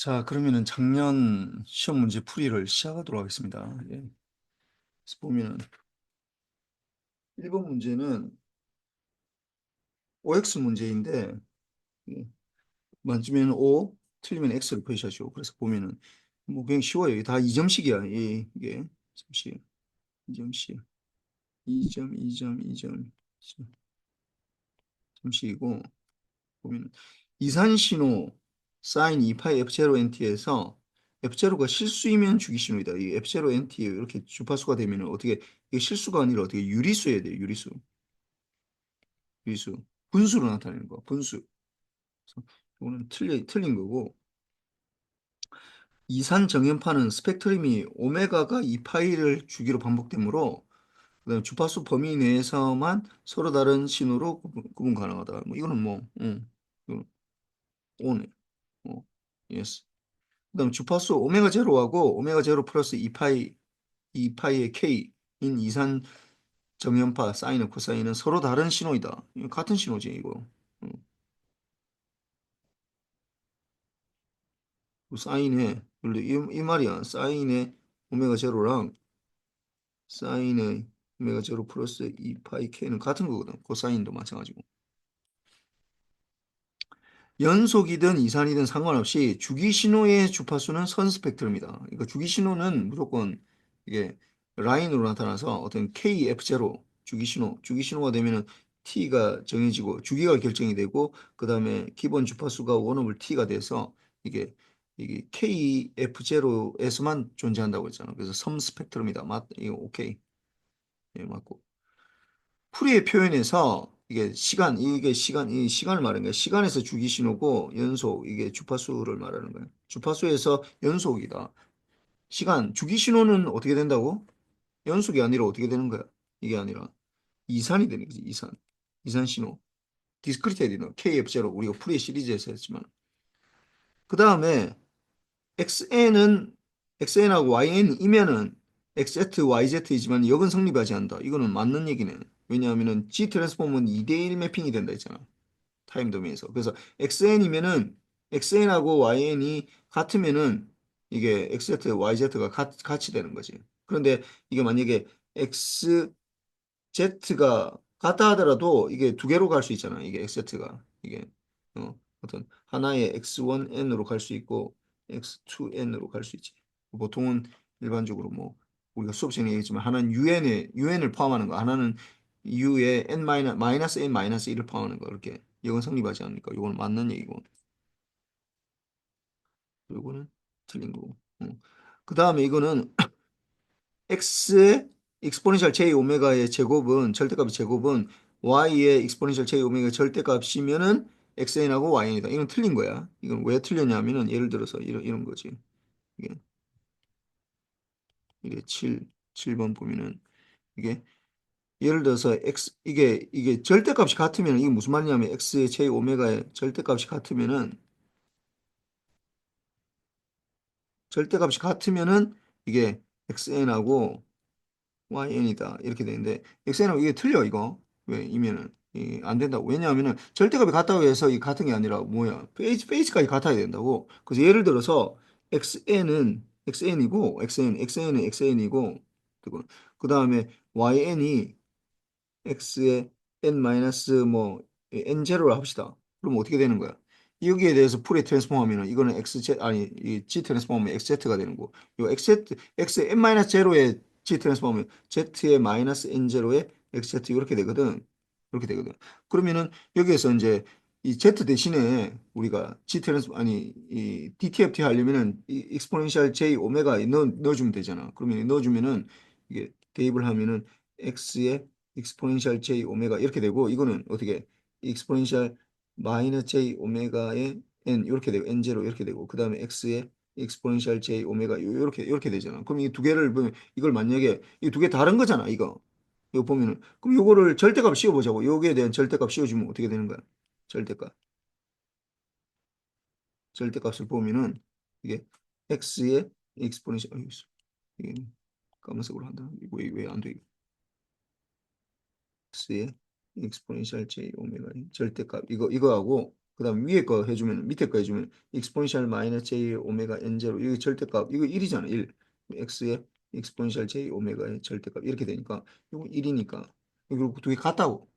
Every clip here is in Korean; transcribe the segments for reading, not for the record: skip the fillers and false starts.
자, 그러면은 작년 시험 문제 풀이를 시작하도록 하겠습니다. 예. 그래서 보면은 1번 문제는 OX 문제인데, 예, 맞으면 O, 틀리면 X를 표시하시오. 그래서 보면은 뭐 그냥 쉬워요. 이게 다 2점씩이야. 이게 잠시 2점씩, 2점, 2점, 2점, 점씩이고 보면 이산신호 사인 2파이 F0 NT에서 F0가 실수이면 주기신호이다. 이 F0 NT 이렇게 주파수가 되면 어떻게 이게 실수가 아니라 어떻게 유리수여야 돼요. 유리수. 유리수. 분수로 나타내는 거. 분수. 그래서 이거는 틀린 거고 이산 정연파는 스펙트럼이 오메가가 2파이를 주기로 반복되므로 그다음에 주파수 범위 내에서만 서로 다른 신호로 구분 가능하다. 뭐 이거는 뭐 이거는 오네. 예스. 그다음 주파수 오메가 제로하고 오메가 제로 플러스 2파이의 K인 이산 정연파 사인과 코사인은 서로 다른 신호이다. 이거 같은 신호지 이거. 어, 그 사인의 원래 이 말이야. 사인의 오메가 제로랑 사인의 오메가 제로 플러스 2파이 K는 같은 거거든. 코사인도 마찬가지고. 연속이든 이산이든 상관없이 주기 신호의 주파수는 선 스펙트럼이다. 그러니까 주기 신호는 무조건 이게 라인으로 나타나서 어떤 KF0 주기 신호가 되면은 T가 정해지고 주기가 결정이 되고 그다음에 기본 주파수가 원오블 T가 돼서 이게 KF0에서만 존재한다고 했잖아. 그래서 섬 스펙트럼이다. 이거 오케이. 예, 맞고. 풀이의 표현에서 이 시간을 말하는 거야. 시간에서 주기 신호고 연속 이게 주파수를 말하는 거야. 주파수에서 연속이다. 시간 주기 신호는 어떻게 된다고? 연속이 아니라 어떻게 되는 거야? 이게 아니라 이산이 되는 거지. 이산 신호. 디스크리트 에디너 KF0 우리가 풀이 시리즈에서 했지만 그 다음에 XN은 XN하고 YN이면은 XZ, YZ이지만 역은 성립하지 않는다. 이거는 맞는 얘기네. 왜냐하면은 G 트랜스폼은 2대1 매핑이 된다 했잖아. 타임 도메인에서. 그래서 XN이면은 XN하고 YN이 같으면은 이게 XZ, YZ가 같이 되는 거지. 그런데 이게 만약에 Z가 같다 하더라도 이게 두 개로 갈 수 있잖아. 이게 XZ가. 이게 어떤 하나의 X1N으로 갈 수 있고 X2N으로 갈 수 있지. 보통은 일반적으로 뭐 우리가 수업 시간에 얘기했지만 하나는 UN을 포함하는 거, 하나는 U에 마이너스 N 마이너스 1을 포함하는 거. 이렇게 이건 성립하지 않으니까 이건 맞는 얘기고 이거는 틀린 거고. 그 다음에 이거는 x의 익스포넨셜 j 오메가의 제곱은 절대값의 제곱은 y의 익스포넨셜 j 오메가 절대값이면은 xn하고yn이다. 이건 틀린 거야. 이건 왜 틀렸냐면은 예를 들어서 이런 거지. 이게 이게 7번 보면은 이게 예를 들어서 이게 절대값이 같으면 이게 무슨 말이냐면 x의 j 오메가의 절대값이 같으면은 이게 xn하고 YN이다 이렇게 되는데 엑셀은 이게 틀려 이거 왜 이면은 안 된다고 왜냐하면은 절대값이 같다고 해서 이 같은 게 아니라 뭐야 페이지까지 같아야 된다고 그래서 예를 들어서 XN은 XN이고 XN은 XN이고 그 다음에 YN이 x의 n 마이너스 뭐 n 제로를 합시다. 그럼 어떻게 되는 거야? 여기에 대해서 풀에 트랜스폼 하면은 이거는 xz 아니 이 g 트랜스폼 하면 xz가 되는 거고 이 x n 마이너스 제로에 g 트랜스폼 하면 z의 마이너스 n 제로에 xz 이렇게 되거든. 이렇게 되거든. 그러면은 여기에서 이제 이 z 대신에 우리가 g 트랜스폼 아니 이 dtft 하려면은 이 익스포넨셜 j 오메가 넣어주면 되잖아. 그러면 넣어주면은 이게 대입을 하면은 x의 익스포넨셜 j 오메가 이렇게 되고 이거는 어떻게 익스포넨셜 마이너스 j 오메가의 n 이렇게 되고 n 제로 이렇게 되고 그 다음에 x의 익스포넨셜 j 오메가 이렇게 되잖아. 그럼 이 두 개를 보면 이걸 만약에 이 두 개 다른 거잖아. 이거 보면은 그럼 이거를 절대값 씌워보자고. 여기에 대한 절대값 씌워주면 어떻게 되는 거야? 절대값 절대값을 보면은 이게 x의 익스포넨셜 이게 까만색으로 한다. 이거 왜 안 돼? x의 익스포넨셜 j 오메가의 절대값 이거하고 그다음 위에 거 해주면 밑에 거 해주면 exponential 마이너스 j 오메가 n 제로 이거 절대값 이거 1이잖아 1 x의 exponential j 오메가의 절대값 이렇게 되니까 이거 1이니까 그리고 두 개 같다고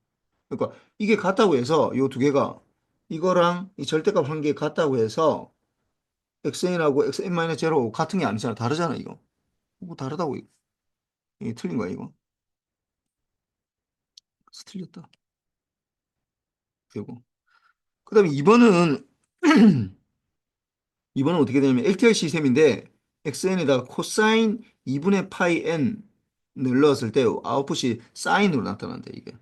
그러니까 이게 같다고 해서 이 두 개가 이거랑 이 절대값 한 개 같다고 해서 xn하고 xn 마이너스 제로 같은 게 아니잖아 다르잖아 이거 이거 다르다고 이거 이게 틀린 거야 이거 그래서 틀렸다 그리고 그다음에 2번은 이번은 어떻게 되냐면 LTI 시스템인데 xn에다가 코사인 2분의 파이 n을 넣었을 때 아웃풋이 사인으로 나타난다 이게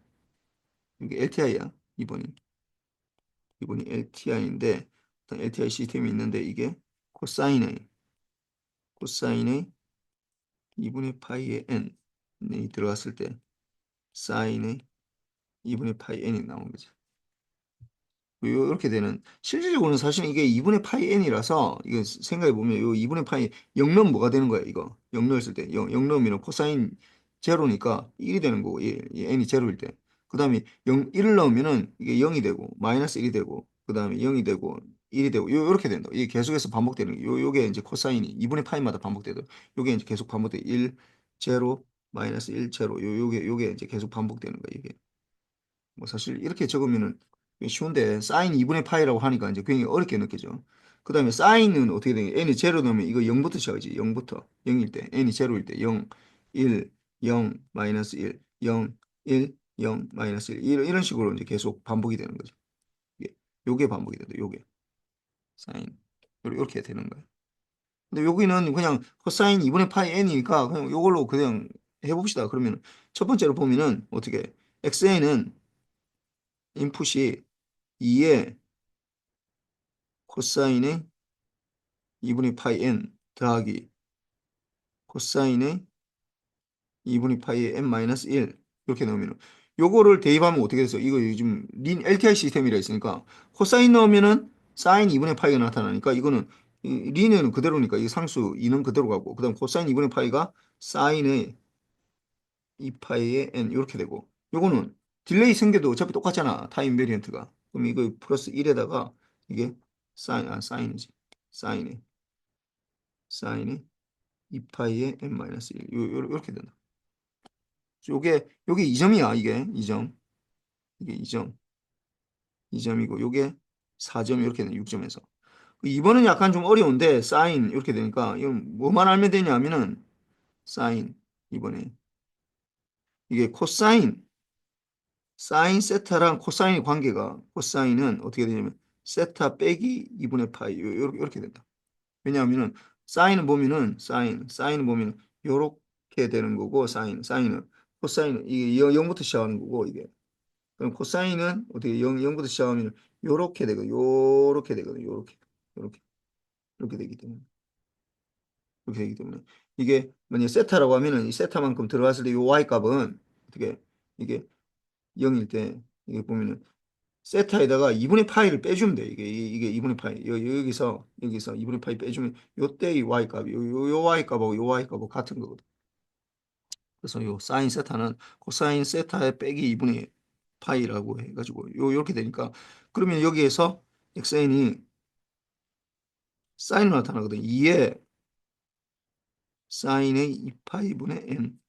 LTI야 이번이 LTI인데 LTI 시스템이 있는데 이게 코사인의 2분의 파이의 n이 들어갔을 때 사인의 2분의 파이 n이 나온 거죠. 이렇게 되는 실질적으로는 사실 이게 2분의 파이 n이라서 이거 생각해 보면 요 2분의 파이 0 넣으면 뭐가 되는 거야 이거 0 넣었을 때 0 넣으면 코사인 제로니까 1이 되는 거고 이 n이 제로일 때 그 다음에 1을 넣으면은 이게 0이 되고 마이너스 1이 되고 그 다음에 0이 되고 1이 되고 요렇게 된다 이게 계속해서 반복되는 요게 이제 코사인이 2분의 파이마다 반복되도 요게 이제 계속 반복돼 1 제로 마이너스 1 제로 요게 이제 계속 반복되는 거야 이게 뭐 사실 이렇게 적으면은 쉬운데 사인 2분의 파이라고 하니까 이제 굉장히 어렵게 느껴져. 그 다음에 사인은 어떻게 되냐? n이 제로 넣으면 이거 0부터 시작하지. 0부터. 0일 때. n이 제로일 때 0, 1, 0, 마이너스 1, 0, 1, 0, 마이너스 1. 이런 식으로 이제 계속 반복이 되는 거죠. 요게 반복이 된다. 요게. 사인. 이렇게 되는 거예요. 근데 여기는 그냥 코사인 2분의 파이 n이니까 그냥 요걸로 그냥 해봅시다. 그러면 첫 번째로 보면은 어떻게 xn은 인풋이 2에 코사인의 2분의 파이 n 더하기 코사인의 2분의 파이의 n 마이너스 1 이렇게 넣으면 요거를 대입하면 어떻게 돼서 이거 요즘 린 LTI 시스템이라 있으니까 코사인 넣으면은 사인 2분의 파이가 나타나니까 이거는 린은 그대로니까 이 상수 2는 그대로 가고 그다음 코사인 2분의 파이가 사인의 2파이의 n 이렇게 되고 요거는 딜레이 생겨도 어차피 똑같잖아 타임 베리언트가 그럼 이거 플러스 1에다가 이게 사인이지 사인의 2파이의 n-1 요렇게 된다. 요게 2점이야 이게 2점 이게 2점이고 요게 4점 이렇게 되는 6점에서 2번은 약간 좀 어려운데 사인 이렇게 되니까 이건 뭐만 알면 되냐면은 사인 2번에 이게 사인 세타랑 코사인의 관계가 코사인은 어떻게 되냐면 세타 빼기 2분의 파이 요렇게 된다. 왜냐하면은 사인은 보면은 요렇게 되는 거고 사인은 코사인은 이게 0부터 시작하는 거고 이게 그럼 코사인은 어떻게 0부터 시작하면 요렇게 되고 요렇게 되거든요. 요렇게 이렇게 되기 때문에 이렇게 되기 때문에 이게 만약 세타라고 하면은 이 세타만큼 들어갔을 때 요 y 값은 어떻게 이게 0일 때 이게 보면은 세타에다가 2분의 파이를 빼주면 돼. 이게 2분의 파이. 여기서 2분의 파이 빼주면 요때 이 y 값이 요 y 값하고 요 y 값하고 같은 거거든. 그래서 요 사인 세타는 코사인 세타에 빼기 2분의 파이라고 해가지고 요렇게 되니까 그러면 여기에서 xn이 사인으로 나타나거든. 2에 사인의 2파이분의 n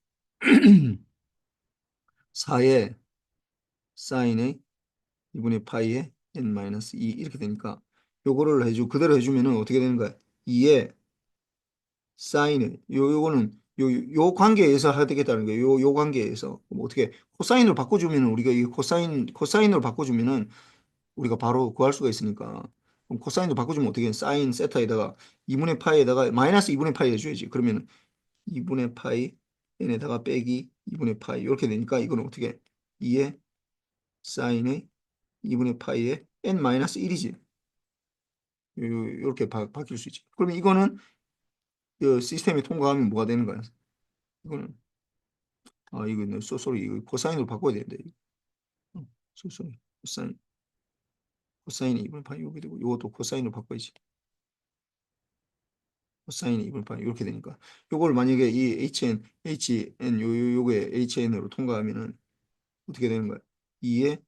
4에 사인의 2분의 파이의 n-2 이렇게 되니까 요거를 그대로 해주면은 어떻게 되는 거야? 2에 사인을 요거는 요 관계에서 해야 되겠다는 거예요. 요 관계에서 그럼 어떻게 코사인으로 바꿔주면은 우리가 이 코사인으로 바꿔주면은 우리가 바로 구할 수가 있으니까 그럼 코사인으로 바꿔주면 어떻게 해? 사인 세타에다가 2분의 파이에다가 마이너스 2분의 파이 해줘야지. 그러면 2분의 파이 n에다가 빼기 2분의 파이 이렇게 되니까 이거는 어떻게 해? 2의 사인의 2분의 파이의 n 마이너스 1이지. 요렇게 바뀔 수 있지. 그러면 이거는 그 시스템이 통과하면 뭐가 되는 거야? 이거는 이거 소리 이거 코사인으로 바꿔야 되는데 소리 코사인이 2분의 파이 이렇게 되고 이것도 코사인으로 바꿔야지 코사인이 2분의 파이 이렇게 되니까 요걸 만약에 이 hn 요게 hn으로 통과하면은 어떻게 되는 거야? 2의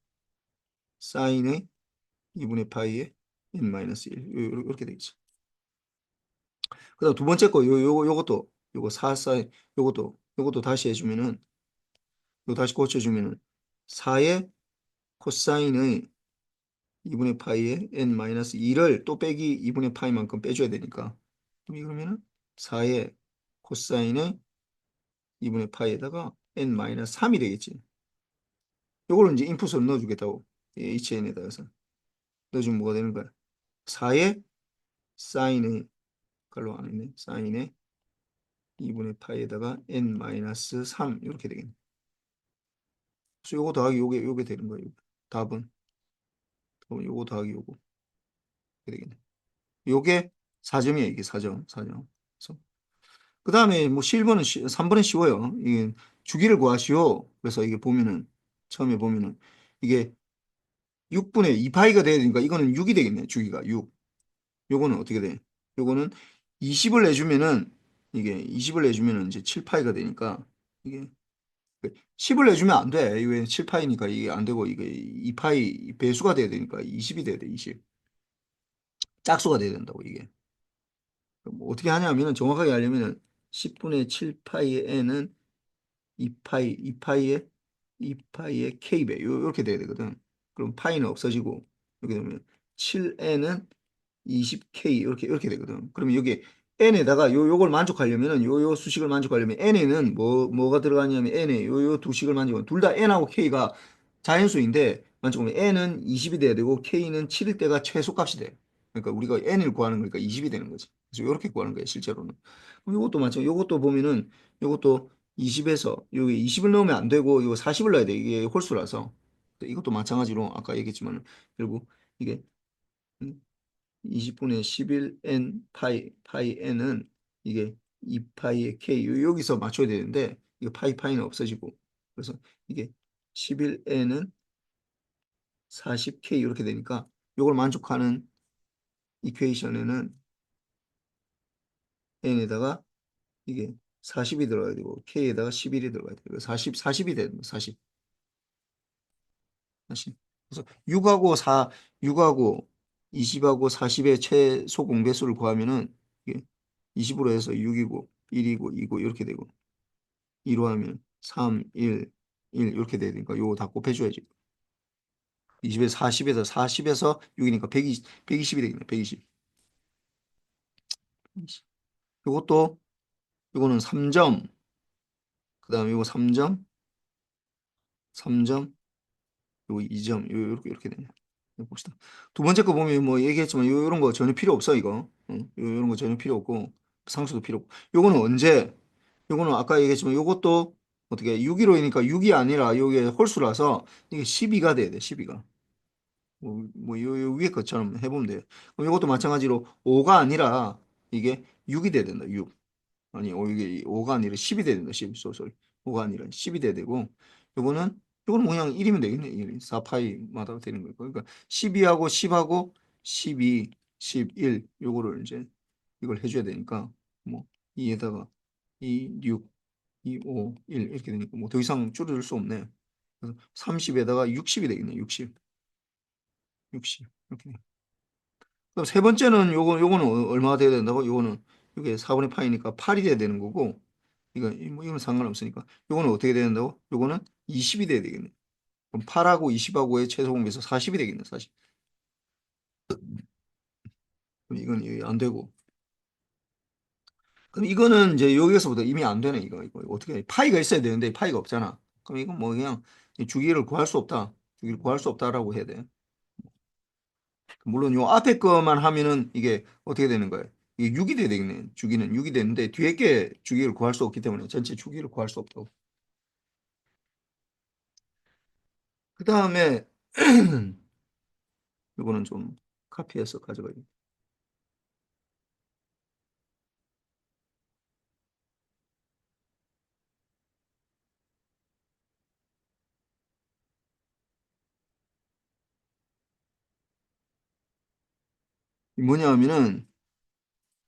사인의 2분의 파이에 n-1 이렇게 되겠죠. 그다음 두 번째 거 요것도 요거 4 사인 요것도 다시 해주면은 요 다시 고쳐주면은 4의 코사인의 2분의 파이에 n-2를 또 빼기 2분의 파이만큼 빼줘야 되니까 그럼 이러면은 4의 코사인의 2분의 파이에다가 n-3이 되겠지. 요걸 이제 인풋으로 넣어주겠다고 HN에다가서 넣어주면 뭐가 되는 거야? 4의 사인의 깔로 안 했네. 사인의 2분의 파이에다가 n-3 이렇게 되겠네. 그래서 요거 더하기 요게 되는 거예요. 답은 요거 더하기 요거 이렇게 되겠네. 요게 4점이에요. 이게 4점. 그래서 그 다음에 뭐 3번은 쉬워요. 이게 주기를 구하시오. 그래서 이게 보면은 처음에 보면은 이게 6분의 2파이가 돼야 되니까 이거는 6이 되겠네. 주기가 6. 요거는 어떻게 돼? 요거는 20을 내주면은 이게 20을 내주면은 이제 7파이가 되니까 이게 10을 내주면 안 돼. 이게 7파이니까 이게 안 되고 이게 2파이 배수가 돼야 되니까 20이 돼야 돼. 20. 짝수가 돼야 된다고 이게. 뭐 어떻게 하냐면은 정확하게 하려면은 10분의 7파이의 n은 2파이의 k배 요렇게 돼야 되거든. 그럼 파이는 없어지고 이렇게 되면 7n은 20k 이렇게 되거든. 그러면 여기 n에다가 요걸 만족하려면은 요 수식을 만족하려면 n에는 뭐가 들어가냐면 n에 요 두 식을 만족하면 둘 다 n하고 k가 자연수인데 만족하면 n은 20이 돼야 되고 k는 7일 때가 최소값이 돼. 그러니까 우리가 n을 구하는 거니까 20이 되는 거지. 그래서 이렇게 구하는 거예요, 실제로는. 그럼 이것도 마찬가지. 이것도 보면은 이것도 20에서 여기 20을 넣으면 안 되고 이거 40을 넣어야 돼. 이게 홀수라서. 이것도 마찬가지로 아까 얘기했지만 결국 이게 20분의 11n 파이 n은 이게 2파이의 k 여기서 맞춰야 되는데 이거 파이는 없어지고 그래서 이게 11n은 40k 이렇게 되니까 이걸 만족하는 이퀘이션에는 n에다가 이게 40이 들어가야 되고 k에다가 11이 들어가야 돼요. 40이 되는 거 40. 다시. 그래서 6하고 20하고 40의 최소 공배수를 구하면은 이게 20으로 해서 6이고 1이고 2고 이렇게 되고 2로 하면 3, 1 이렇게 되니까 요거 다 곱해줘야지. 40에서 6이니까 120이 되겠네. 120. 요것도 요거는 3점. 그다음에 요거 3점, 3점, 요거 2점. 이렇게 되네. 봅시다. 두 번째 거 보면 뭐 얘기했지만 요런 거 전혀 필요 없어 이거. 요런 거 전혀 필요 없고 상수도 필요 없고. 요거는 언제? 요거는 아까 얘기했지만 요것도 어떻게 615이니까 6이 아니라 요게 홀수라서 이게 12가 돼야 돼. 12가. 요 위에 것처럼 해보면 돼요. 그럼 이것도 마찬가지로 5가 아니라 이게 6이 돼야 된다. 6. 아니, 이게 5가 아니라 10이 돼야 된다. 10. 소리. 5가 아니라 10이 돼야 되고 요거는 뭐 그냥 1이면 되겠네. 1. 4파이마다 되는 거예요. 그러니까 12하고 10하고 12, 11 요거를 이제 이걸 해줘야 되니까 뭐 2에다가 2, 6, 2, 5, 1 이렇게 되니까 뭐 더 이상 줄여줄 수 없네. 그래서 30에다가 60이 되겠네. 60. 60. 이렇게. 그럼 세 번째는 요거는 얼마가 돼야 된다고? 요거는 이게 4분의 파이니까 8이 돼야 되는 거고 뭐 이건 상관없으니까 요거는 어떻게 돼야 된다고? 요거는 20이 돼야 되겠네. 그럼 8하고 20하고의 최소 공배수 40이 되겠네. 40. 그럼 이건 이게 안 되고. 그럼 이거는 이제 여기서부터 이미 안 되네. 이거 어떻게 해? 파이가 있어야 되는데 파이가 없잖아. 그럼 이건 뭐 그냥 주기를 구할 수 없다. 주기를 구할 수 없다라고 해야 돼. 물론 요 앞에 거만 하면은 이게 어떻게 되는 거예요? 이게 6이 돼야 되겠네. 주기는 6이 되는데 뒤에 게 주기를 구할 수 없기 때문에 전체 주기를 구할 수 없다고. 그 다음에 이거는 좀 카피해서 가져가야 돼. 뭐냐 하면은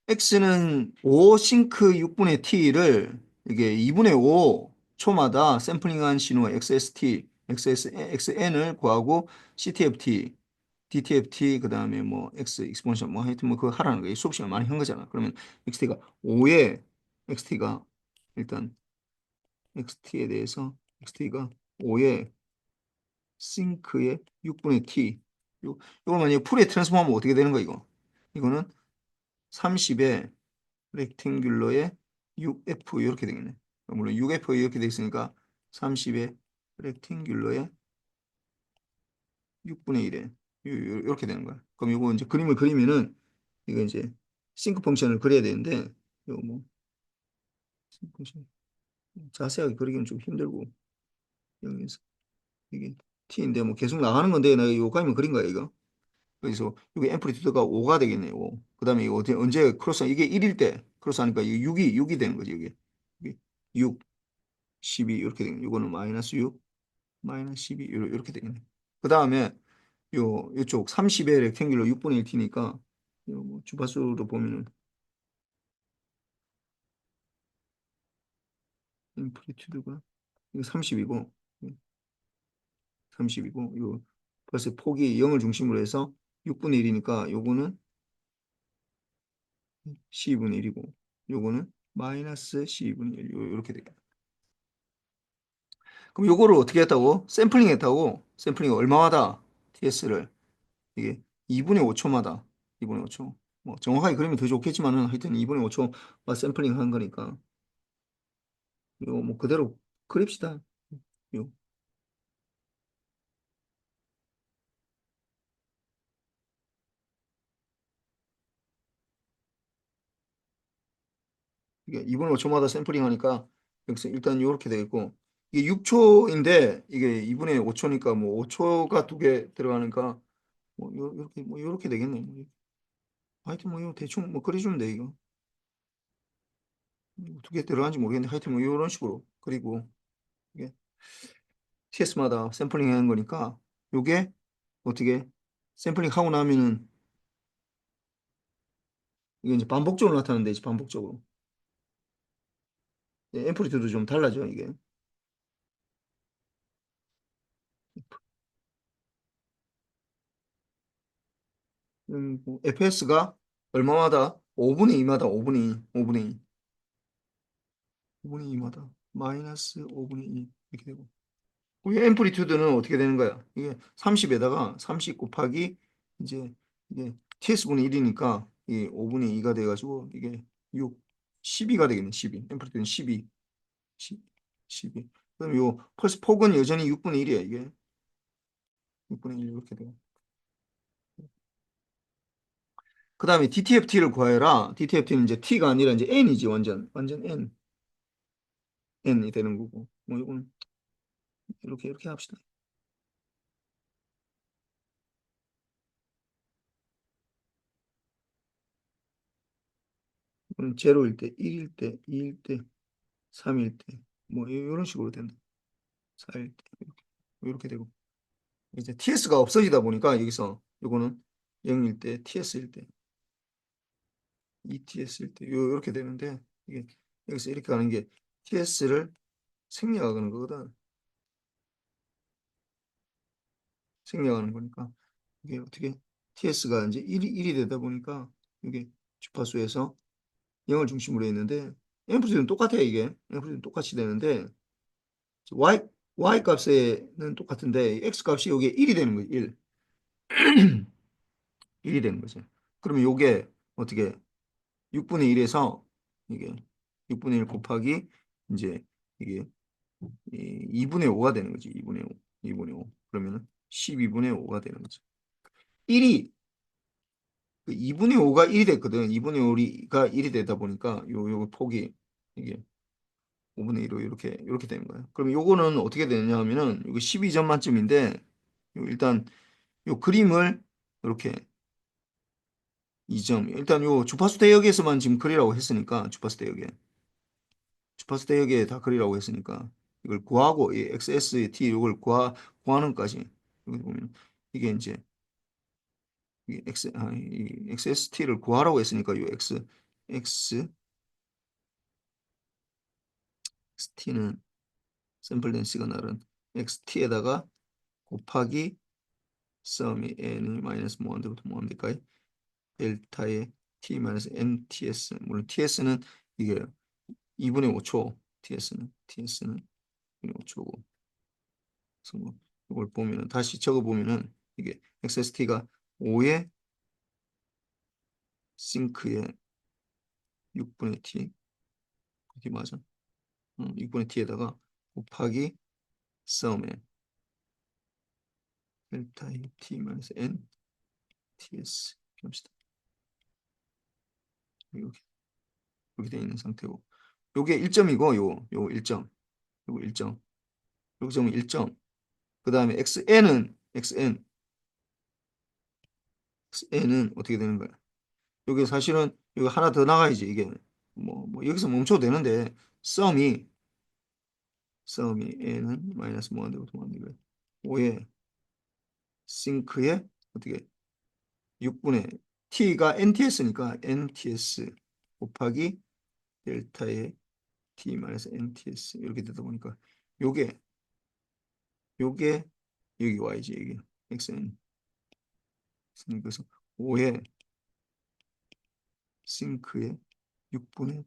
x는 5 싱크 6분의 t를 이게 2분의 5 초마다 샘플링한 신호 xst, xn을 구하고 ctft DTFT 그다음에 뭐 X 익스포넨셜 뭐 하여튼 뭐 그거 하라는 거예요. 수업 시간 많이 한 거잖아. 그러면 XT가 5에 XT가 일단 XT에 대해서 XT가 5에 싱크의 6분의 T. 이걸 만약에 풀에 트랜스폼하면 어떻게 되는 거야, 이거? 이거는 30에 렉탱귤러에 6F 이렇게 되겠네. 물론 6F 이렇게 돼 있으니까 30에 렉탱귤러에 6분의 1에 이렇게 되는 거야. 그럼 이거 이제 그림을 그리면은 이거 이제 싱크 펑션을 그려야 되는데 이거 뭐 싱크 펑션 자세하게 그리기는 좀 힘들고 여기서 이게 T인데 뭐 계속 나가는 건데 내가 이거 가면 그린 거야 이거. 그래서 이게 앰플리튜드가 5가 되겠네요. 5. 그다음에 이거 언제 크로스 이게 1일 때 크로스 하니까 이게 6이 되는 거지 이게 6, 12 이렇게 되는 이거는 마이너스 6, 마이너스 12 이렇게 되겠네. 그다음에 요쪽 30의 렉탱귤러 6분의 1 t니까 뭐 주파수로 보면은 앰플리튜드가 이거 30이고 30이고 요 벌써 폭이 0을 중심으로 해서 6분의 1이니까 요거는 12분의 1이고 요거는 마이너스 12분의 1 이렇게 되겠다. 그럼 요거를 어떻게 했다고? 샘플링 했다고? 샘플링 얼마마다? TS를 이게 2분의 5초마다 2분의 5초 뭐 정확하게 그리면 더 좋겠지만은 하여튼 2분의 5초 샘플링 한 거니까 이거 뭐 그대로 그립시다. 요 이게 2분의 5초마다 샘플링 하니까 여기서 일단 이렇게 되겠고 이게 6초인데 이게 2분의 5초니까 뭐 5초가 두 개 들어가니까 뭐 요렇게 뭐 요렇게 되겠네. 뭐. 하여튼 뭐 이거 대충 뭐 그려주면 돼 이거. 두 개 들어간지 모르겠는데 하여튼 뭐 이런 식으로 그리고 이게 TS마다 샘플링 하는 거니까 요게 어떻게 샘플링 하고 나면은 이게 이제 반복적으로 나타나는데 이제 반복적으로 앰플리튜드 좀 달라져 이게 뭐 FS가 얼마마다 5분의 2마다 5분의 2 5분의 2 5분의 2마다 마이너스 5분의 2 이렇게 되고 이 앰플리튜드는 어떻게 되는 거야 이게 30에다가 30 곱하기 이제 이게 TS분의 1이니까 이 5분의 2가 돼가지고 이게 6 12가 되겠네 12 앰플리튜드는 12 12 그럼 요 펄스 폭은 여전히 6분의 1이야 이게 6분의 1 이렇게 돼요 그 다음에 DTFT를 구하여라. DTFT는 이제 T가 아니라 이제 N이지, 완전 N이 되는 거고. 뭐, 이건 이렇게 합시다. 이건 제로일 때, 1일 때, 2일 때, 3일 때, 뭐, 이런 식으로 된다. 4일 때, 이렇게 되고. 이제 TS가 없어지다 보니까 여기서 이거는 0일 때, TS일 때, ETS일 때, 이렇게 되는데, 이게 여기서 이렇게 가는 게 TS를 생략하는 거거든. 생략하는 거니까. 이게 어떻게 TS가 이제 1이 되다 보니까 이게 주파수에서 0을 중심으로 했는데 앰플리튜드는 똑같아 이게 앰플리튜드는 똑같이 되는데 y 값에는 똑같은데 x 값이 여기에 1이 되는 거예요 1 1이 되는 거죠 그러면 이게 어떻게 6분의 1에서 이게 6분의 1 곱하기 이제 이게 2분의 5가 되는 거지 2분의 5 2분의 5 그러면은 12분의 5가 되는 거죠 1이 2분의 5가 1이 됐거든. 2분의 5가 1이 되다 보니까 요 폭이 이게 5분의 1로 이렇게 되는 거예요. 그럼 요거는 어떻게 되느냐 하면은 이거 12점 만점인데 일단 요 그림을 이렇게 2점. 일단 요 주파수 대역에서만 지금 그리라고 했으니까 주파수 대역에 다 그리라고 했으니까 이걸 구하고 이 XST 이걸 구하는 것까지 여기 보면 이게 이제 이 XST를 구하라고 했으니까 요 XT는 샘플 된 시그널은 XT에다가 곱하기 썸이 n이 마이너스 무한대부터 무한대까지 델타의 t 마이너스 nts, 물론 ts는 이게 2분의 5초, ts는 2분의 5초고, 그래서 뭐 이걸 보면은 다시 적어 보면은 이게 xst가 5의 싱크의 6분의 t, 이게 맞아? 6분의 t에다가 곱하기 썸의 델타의 t 마이너스 n ts 합시다. 이렇게 되어 있는 상태고, 요게 1점이고 요 1점, 요거 1점, 요 점은 1점. 그 다음에 xn은 어떻게 되는 거야? 여기 사실은 여기 하나 더 나가야지. 이게 뭐 여기서 멈춰도 되는데 썸이 n은 마이너스 무한대부터 무한대가 5의 싱크에 어떻게 6분의 t가 nts니까 nts 곱하기 델타의 t 마이너스 nts 이렇게 되다 보니까 요게 요게 여기 y지, 이게 xn. 그래서 5의 싱크에 6분의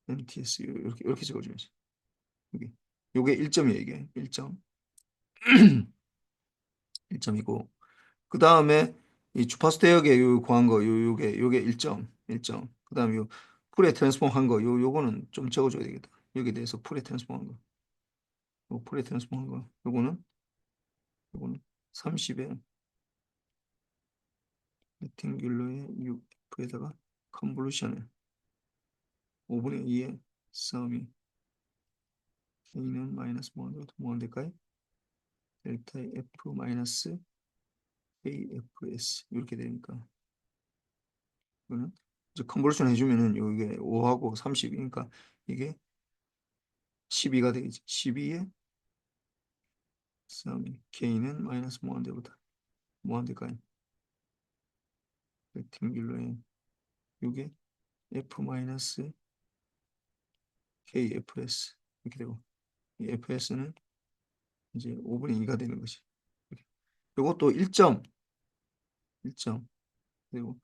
nts 이렇게 적어주면서 여기 요게 1점이에요. 이게 1점. 1점이고, 그 다음에 이 주파수 대역에 요 구한 거 요게 1점. 1점. 그 다음에 요 풀에 트랜스폼 한 거 요거는 좀 적어줘야 되겠다. 여기에 대해서 풀에 트랜스폼 한 거. 요 풀에 트랜스폼 한 거. 요거는 30에 레ಕ್탱귤러의 6F에다가 컨볼루션에 5분의 2의 썸이 K는 마이너스 무한대까지 델타의 F 마이너스 KFS 이렇게 되니까 이거는 이제 컨버전 해주면은 이게 5하고 30이니까 이게 12가 되겠지. 12에 썸이 K는 마이너스 무한대까지 렉탱귤러의 6에 F 마이너스 KFS 이렇게 되고, 이 FS는 이제 5분의 2가 되는 것이. 이것도 1점, 1점. 그리고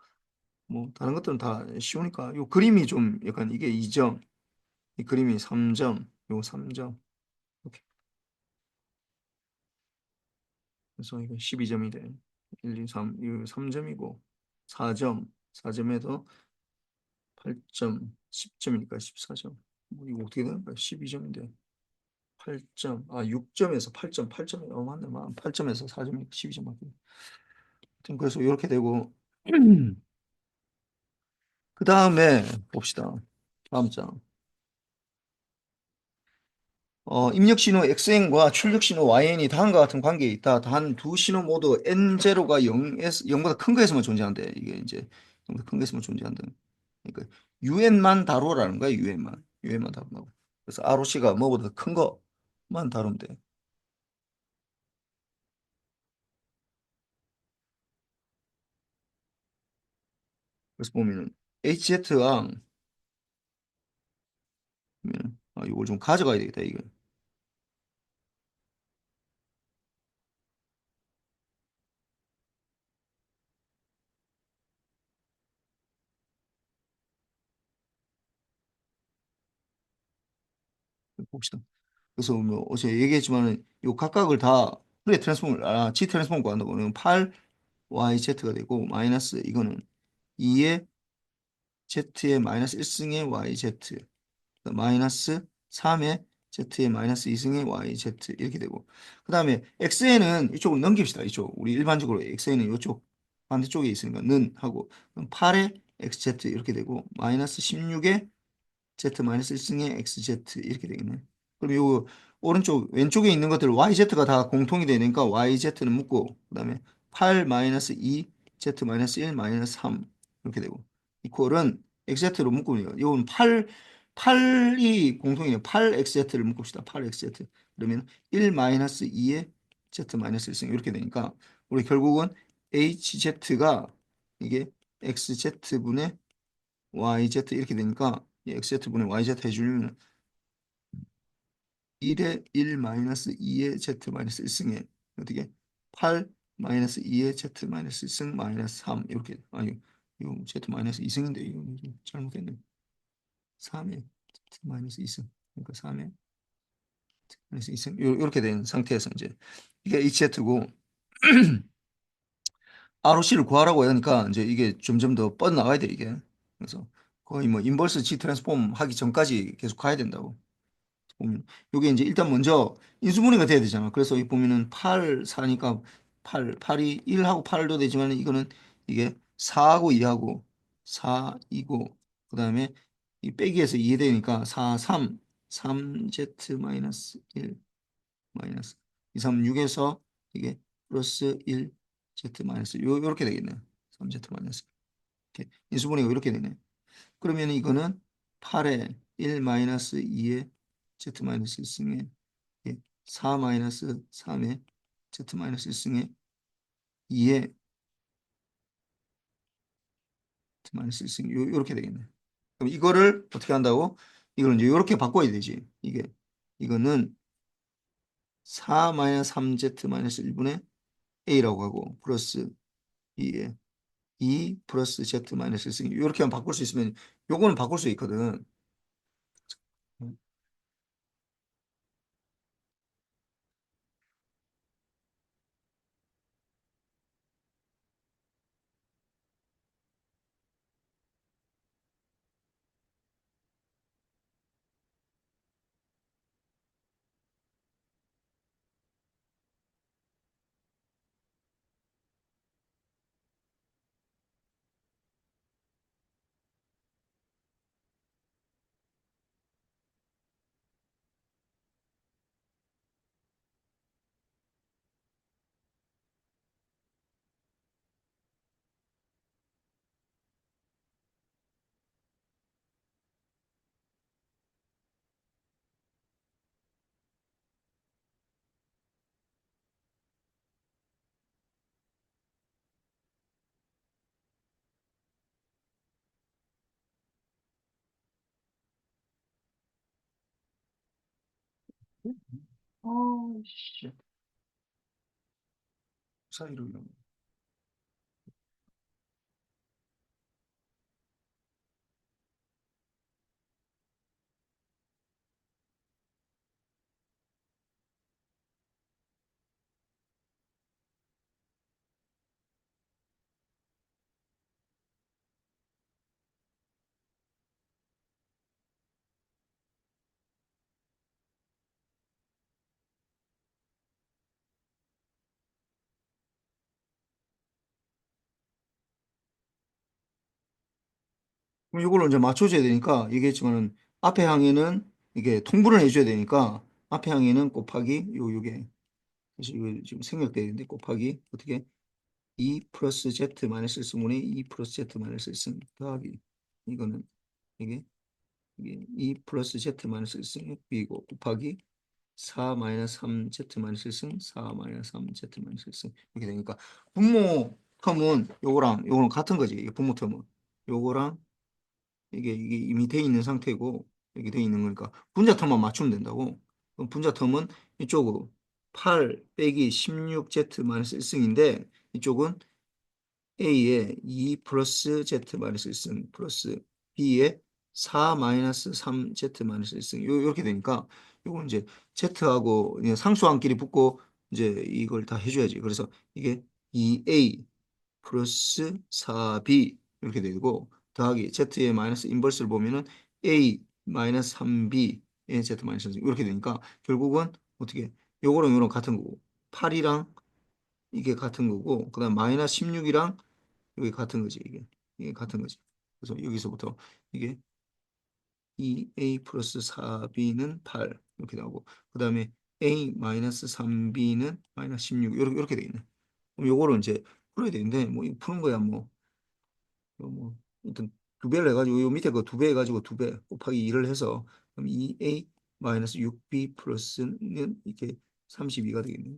뭐 다른 것들은 다 쉬우니까 요 그림이 좀 약간 이게 2점, 이 그림이 3점, 요 3점. 이렇게. 그래서 이거 12점이 돼. 1, 2, 3, 이거 3점이고 4점, 4점에도 8점, 10점이니까 14점. 뭐 이거 어떻게 되는 거야? 12점인데 8점, 6점에서 8점, 8점이 맞네. 8점에서 4점이니까 12점 맞고. 그래서 이렇게 되고 그 다음에 봅시다. 다음 장. 입력 신호 XN과 출력 신호 YN이 다음과 같은 관계에 있다. 단 두 신호 모두 N0가 0보다 큰 거에서만 존재한대. 이게 이제 0보다 큰 거에서만 존재한다. 그러니까 UN만 다루라는 거야. UN만 다룬다고. 그래서 ROC가 뭐보다 큰 거만 다루면 돼. 그래서 보면은 HZ랑 이걸 좀 가져가야 되겠다. 이거 봅시다. 그래서 뭐 어제 얘기했지만은 요 각각을 다 프레 트랜스폼을 G 트랜스폼 구한다고 그러면 8YZ가 되고 마이너스 이거는 2의 Z의 마이너스 1승의 YZ 마이너스 3의 Z의 마이너스 2승의 YZ 이렇게 되고, 그 다음에 XN은 이쪽으로 넘깁시다. 이쪽 우리 일반적으로 XN은 이쪽 반대쪽에 있으니까 는 하고 8의 XZ 이렇게 되고 마이너스 16의 Z 마이너스 1승의 XZ 이렇게 되겠네. 그럼 요 오른쪽 왼쪽에 있는 것들 YZ가 다 공통이 되니까 YZ는 묶고, 그다음에 8 마이너스 2 Z 마이너스 1 마이너스 3 이렇게 되고 이퀄은 XZ로 묶으면 이건 8이 공통이에요. 8XZ를 묶읍시다. 8XZ. 그러면 1 마이너스 2의 Z 마이너스 1승 이렇게 되니까 우리 결국은 HZ가 이게 XZ분의 YZ 이렇게 되니까 XZ분의 YZ 해주면 1의 1 마이너스 2의 Z 마이너스 1승에 어떻게 8 마이너스 2의 z 마이너스 1승 마이너스 3 이렇게 아니 이거 z 마이너스 2승인데 이거 잘못했네. 3의 z 마이너스 2승 그러니까 3의 마이너스 2승 이렇게 된 상태에서 이제 이게 HZ고 ROC를 구하라고 하니까 이제 이게 점점 더 뻗어나가야 돼 이게. 그래서 거의 뭐 인버스 G 트랜스폼 하기 전까지 계속 가야 된다고. 보면 요게 이제 일단 먼저 인수분해가 돼야 되잖아. 그래서 이 보면은 8, 4니까 8, 8이 1하고 8도 되지만 이거는 이게 4하고 2하고 4, 2고 그다음에 이 빼기에서 2 되니까 4, 3, 3Z 마이너스 1 마이너스 2, 3, 6에서 이게 플러스 1 Z 마이너스 요렇게 되겠네. 3Z 마이너스 이렇게 인수분해가 이렇게 되네. 그러면 이거는 8에 1 마이너스 2에 Z 마이너스 1승에 4 마이너스 3에 Z 마이너스 1승에 2에 Z 마이너스 1승 요렇게 되겠네. 그럼 이거를 어떻게 한다고? 이걸 이제 요렇게 바꿔야 되지. 이거는 4 마이너스 3Z 마이너스 1분의 A라고 하고 플러스 2에 2 플러스 Z 마이너스 1승 이렇게만 바꿀 수 있으면 요거는 바꿀 수 있거든. 씨. 사이로 이런 거. 그럼 이걸 이제 맞춰줘야 되니까 얘기했지만은 앞에 항에는 이게 통분을 해줘야 되니까 앞에 항에는 곱하기 요게 그래서 이거 지금 생략돼야 되는데 곱하기 어떻게 2 플러스 Z 마이너스 1승분의 2 플러스 Z 마이너스 1승 더하기 이거는 이게 2 플러스 Z 마이너스 1승 B고 곱하기 4 마이너스 3Z 마이너스 1승 4 마이너스 3Z 마이너스 1승 이렇게 되니까 분모 텀은 요거랑 같은 거지 이게 분모 텀은 요거랑 이게 이미 돼 있는 상태고 이렇게 돼 있는 거니까 분자 텀만 맞추면 된다고. 그럼 분자 텀은 이쪽은 8 빼기 16Z 마이너스 1승인데 이쪽은 A에 2 플러스 Z 마이너스 1승 플러스 B에 4 마이너스 3Z 마이너스 1승 이렇게 되니까 요거 이제 Z하고 그냥 상수항끼리 붙고 이제 이걸 다 해줘야지. 그래서 이게 2A 플러스 4B 이렇게 되고 더하기 Z의 마이너스 인버스를 보면은 A 마이너스 3B의 Z 마이너스 3 이렇게 되니까 결국은 어떻게 요거랑 요거랑 같은 거고 8이랑 이게 같은 거고 그다음 마이너스 16이랑 이게 같은 거지 이게 같은 거지. 그래서 여기서부터 이게 2A 플러스 4B는 8 이렇게 나오고 그다음에 A 마이너스 3B는 마이너스 16 이렇게 돼 있네. 그럼 요거를 이제 풀어야 되는데 뭐 이거 푸는 거야 뭐 일단 두 배를 해가지고 요 밑에 그 두 배 해가지고 두 배 곱하기 2를 해서 그럼 2A 마이너스 6B 플러스는 이렇게 32가 되겠네요.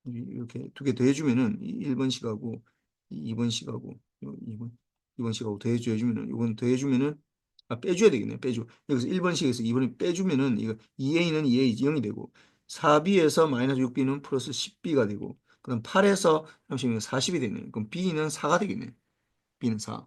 이렇게 두 개 더해주면은 1번 식하고 2번 식하고 2번 식하고 더해주면은 이건 더해주면은 빼줘야 되겠네 빼줘 여기서 1번식에서 2번을 빼주면은 이거 2A는 2A 0이 되고 4b에서 마이너스 6b는 플러스 10b가 되고, 그다음 8에서 30이면 40이 되네. 그럼 b는 4가 되겠네. b는 4.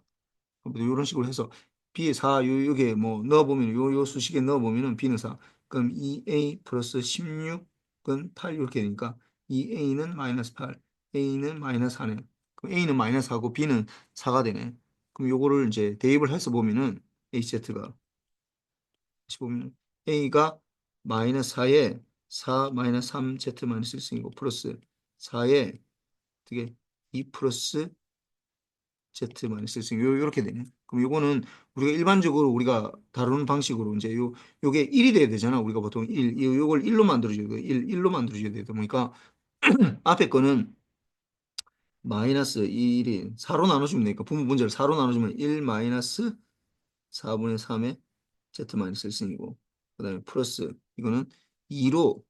이런 식으로 해서 b에 4, 요게 뭐 넣어보면, 요 수식에 넣어보면은 b는 4. 그럼 2a 플러스 16은 8 이렇게 되니까 2a는 마이너스 8, a는 마이너스 4네. 그럼 a는 마이너스 4고 b는 4가 되네. 그럼 요거를 이제 대입을 해서 보면은 hz가 다시 보면 a가 마이너스 4에 4 마이너스 3z 마이너스 1승이고 플러스 4에 어떻게 2 플러스 Z만 있을 수 요렇게 되네. 그럼 요거는 우리가 일반적으로 우리가 다루는 방식으로 이제 요게 1이 돼야 되잖아. 우리가 보통 1, 요걸 1로 만들어줘야 돼. 1로 만들어줘야 되다 보니까 앞에 거는 마이너스 1이 4로 나눠주면 되니까 분모 문제를 4로 나눠주면 1 마이너스 4분의 3의 Z 마이너스 1승이고 그다음에 플러스 이거는 2로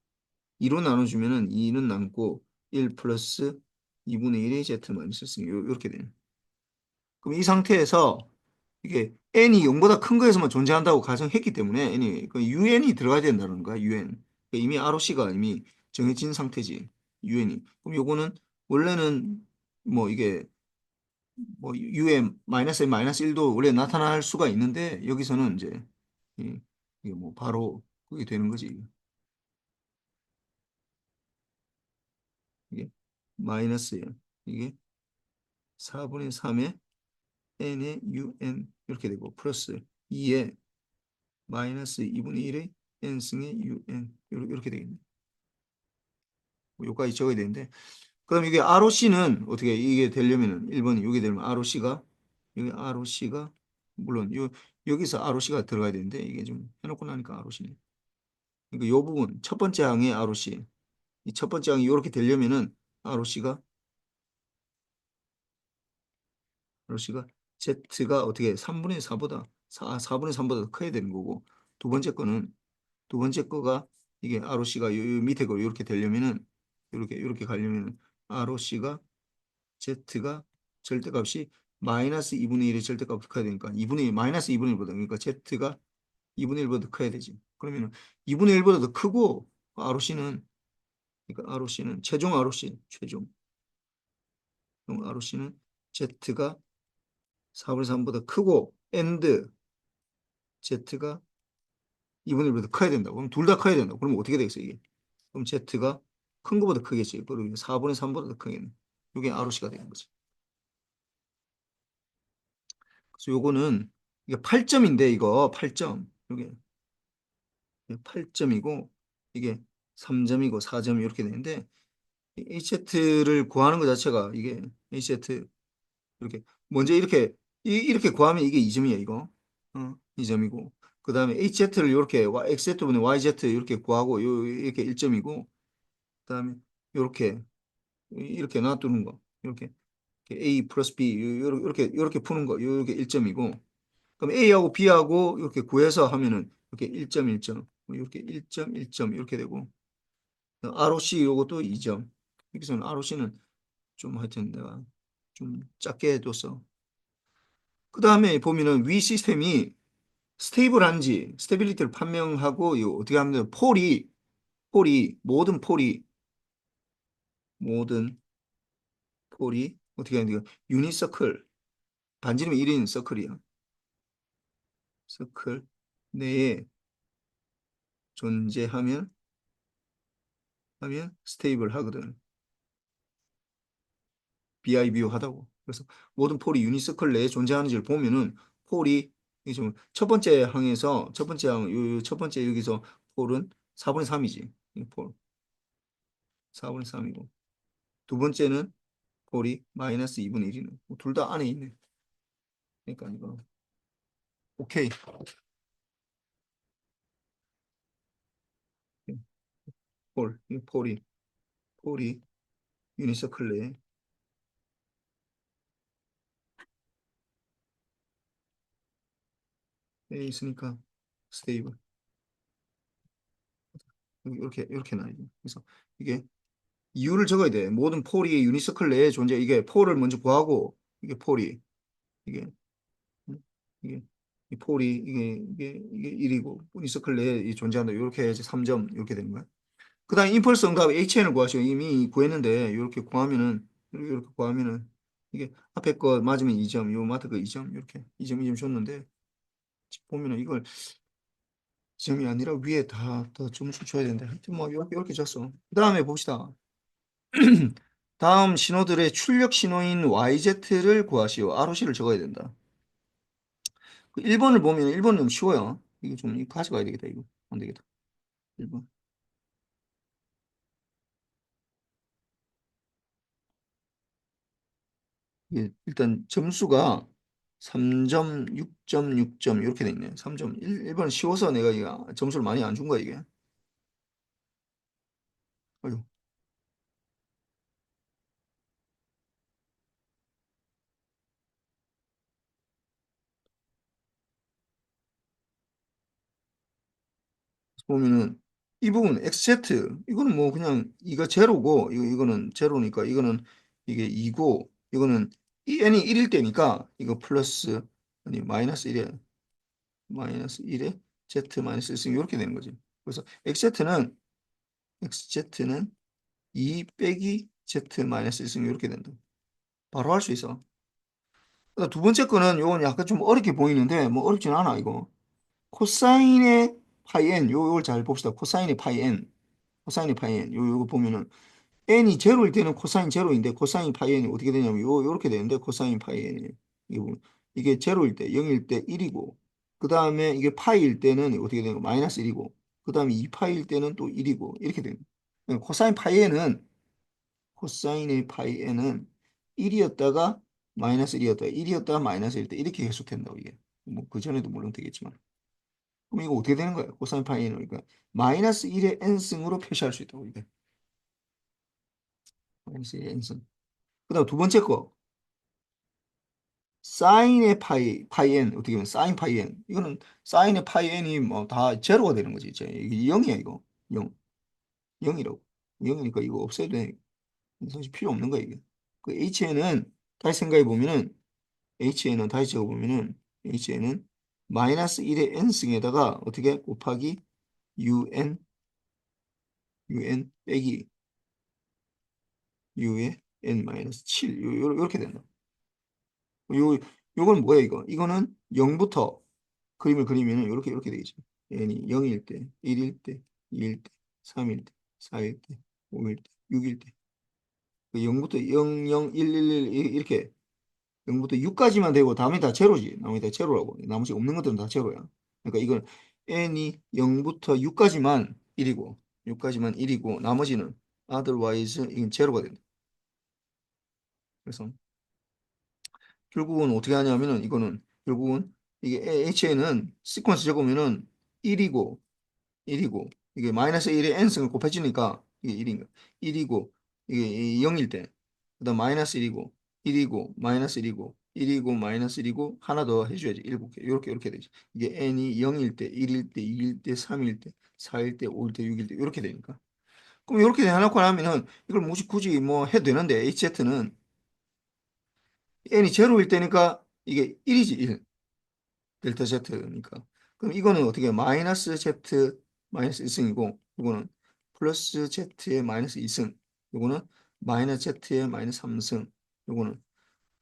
나눠주면은 2는 남고 1 플러스 2분의 1의 Z 마이너스 1승 요렇게 되네. 그럼 이 상태에서 이게 n이 0보다 큰 거에서만 존재한다고 가정했기 때문에 n이 그 un이 들어가야 된다는 거야. un. 그러니까 이미 ROC가 이미 정해진 상태지. un이. 그럼 요거는 원래는 뭐 이게 뭐 un 마이너스 마이너스 1도 원래 나타날 수가 있는데 여기서는 이제 이게 뭐 바로 그게 되는 거지. 이게 마이너스예요. 이게 4분의 3의 n의 un 이렇게 되고 플러스 2에 마이너스 2분의 1의 n승의 un 이렇게 되겠네. 뭐 요까지 적어야 되는데 그럼 이게 ROC는 어떻게 이게 되려면은 1번이 이게 되면 ROC가 여기 ROC가 물론 여기서 ROC가 들어가야 되는데 이게 좀 해놓고 나니까 ROC네. 그러니까 요 부분 첫 번째 항의 ROC 이 첫 번째 항이 이렇게 되려면은 ROC가 ROC가 Z가 어떻게 3분의 4보다 4분의 3보다 더 커야 되는 거고 두 번째 거는 두 번째 거가 이게 ROC가 요 밑에 거 이렇게 되려면은 이렇게 가려면은 ROC가 Z가 절대값이 마이너스 2분의 1의 절대값이 커야 되니까 2분의 1 마이너스 2분의 1보다 그러니까 Z가 2분의 1보다 커야 되지. 그러면은 2분의 1보다 더 크고 ROC는 그러니까 ROC는 최종 ROC 최종 ROC는 Z가 4분의 3보다 크고 and Z가 2분의 1보다 커야 된다고. 그럼 둘 다 커야 된다고. 그러면 어떻게 되겠어 이게? 그럼 Z가 큰 거보다 크겠지. 그리고 4분의 3보다 더 크겠네. 이게 ROC가 되는 거지. 그래서 요거는 이게 8점인데 이거 8점. 이게 8점이고 이게 3점이고 4점 이렇게 되는데 HZ를 구하는 것 자체가 이게 HZ 이렇게 먼저 이렇게 구하면 이게 2점이야 이거. 2점이고 그다음에 HZ를 이렇게 XZ분의 YZ 이렇게 구하고 이렇게 1점이고 그다음에 이렇게 놔두는 거 이렇게 A 플러스 B 이렇게 푸는 거 이렇게 1점이고 그럼 A하고 B하고 이렇게 구해서 하면은 이렇게 1점 1점 이렇게 1점 1점 이렇게 되고 ROC 요것도 2점 여기서는 ROC는 좀 하여튼 내가 좀 작게 해뒀어. 그 다음에 보면은 위 시스템이 스테이블한지 스테빌리티를 판명하고 이거 어떻게 하면 모든 폴이 어떻게 하는 거 유니서클 반지름 1인 서클이야. 서클 내에 존재하면 스테이블 하거든. BIBO하다고. 그래서 모든 폴이 유니서클 내에 존재하는지를 보면은 폴이 이게 좀첫 번째 항에서 첫 번째 항, 첫 번째 여기서 폴은 4분의 3이지. 이 폴 4분의 3이고 두 번째는 폴이 마이너스 2분의 1이네. 둘 다 안에 있네. 그러니까 이거 오케이. 이 폴이 유니서클 내에 있으니까 스테이블 이렇게 나뉘죠. 그래서 이게 이유를 적어야 돼. 모든 폴이 유니서클 내에 존재. 이게 폴을 먼저 구하고 이게 폴이 이게 이게 이 폴이 이게 1이고 유니서클 내에 존재한다. 이렇게 해야지 3점 이렇게 되는 거야. 그다음 임펄스 응답 HN을 구하시오. 이미 구했는데 이렇게 구하면은 이게 앞에 거 맞으면 2점, 요 마트 거 2점 이렇게 2점 2점 줬는데 보면은 이걸 점이 아니라 위에 다 점수 줘야 되는데 하여튼 뭐 이렇게 줬어. 그다음에 봅시다. 다음 신호들의 출력 신호인 YZ를 구하시오. ROC를 적어야 된다. 그 1번을 보면 1번은 좀 쉬워요. 이거 좀 이거 가져가야 되겠다. 이거 안 되겠다. 1번. 이게 일단 점수가 3점, 6점, 6점 이렇게 돼 있네. 3점. 1번 쉬워서 내가 이거 점수를 많이 안 준 거야, 이게. 아유, 보면은 이 부분 XZ 이거는 뭐 그냥 이거 제로고 이거는 제로니까 이거는 이게 2고 이거는 이 n이 1일 때니까 이거 플러스 아니 마이너스 1에 마이너스 1에 z 마이너스 1승 이렇게 되는 거지. 그래서 xz는 2 빼기 z 마이너스 1승 이렇게 된다. 바로 할 수 있어. 그다음 두 번째 거는 요건 약간 좀 어렵게 보이는데 뭐 어렵진 않아 이거. 코사인의 파이 n 요걸 잘 봅시다. 코사인의 파이 n 코사인의 파이 n 요거 보면은 n이 제로일 때는 코사인 제로인데 코사인 파이 n이 어떻게 되냐면 요렇게 되는데 코사인 파이 n이 이게 이게 제로일 때 0일 때 1이고 그 다음에 이게 파이일 때는 어떻게 되는 거 마이너스 1이고 그 다음에 2파이일 때는 또 1이고 이렇게 되는 거예요. 코사인 파이 n은 코사인의 파이 n은 1이었다가 마이너스 1이었다가 1이었다가 마이너스 1때 이렇게 계속된다고 이게 뭐 그 전에도 물론 되겠지만 그럼 이거 어떻게 되는 거예요? 코사인 파이 n은 그러니까 마이너스 1의 n승으로 표시할 수 있다고 이게 마이너스 1의 n승 그다음 두 번째 거 사인의 파이 n 어떻게 보면 사인 파이 n 이거는 사인의 파이 n이 뭐 다 제로가 되는 거지 이제 이게 0이야 이거 0 0이라고 0이니까 이거 없애도 돼 사실 필요 없는 거야 이게 그 HN은 다시 생각해 보면은 HN은 다시 적어 보면은 HN은 마이너스 1의 n승에다가 어떻게 곱하기 UN 빼기 U의 n 마이너스 7 요렇게 된다 요 요건 뭐야 이거 이거는 0부터 그림을 그리면 이렇게 되겠죠. n이 0일 때, 1일 때, 2일 때, 3일 때, 4일 때, 5일 때, 6일 때. 그 0부터 0, 0, 1, 1, 1 이렇게 0부터 6까지만 되고 다음에 다 제로지. 나머지 다 제로라고. 나머지 없는 것들은 다 제로야. 그러니까 이건 n이 0부터 6까지만 1이고 6까지만 1이고 나머지는 otherwise 이건 제로가 된다. 그래서 결국은 어떻게 하냐면은 이거는 결국은 이게 HN은 시퀀스 적으면은 1이고 1이고 이게 마이너스 1에 n승을 곱해지니까 이게 1인가 1이고 이게 0일 때 그다음 마이너스 1이고 1이고 마이너스 1이고 1이고 마이너스 1이고 하나 더 해줘야지 7개 이렇게 되지 이게 n이 0일 때 1일 때 2일 때 3일 때 4일 때 5일 때 6일 때 이렇게 되니까 그럼 이렇게 해놓고 나면은 이걸 굳이 뭐 해도 되는데 HZ는 n이 제로일 때니까 이게 1이지 1 델타 Z니까. 그럼 이거는 어떻게 마이너스 Z 마이너스 1승이고 이거는 플러스 Z의 마이너스 2승 이거는 마이너스 Z의 마이너스 3승 이거는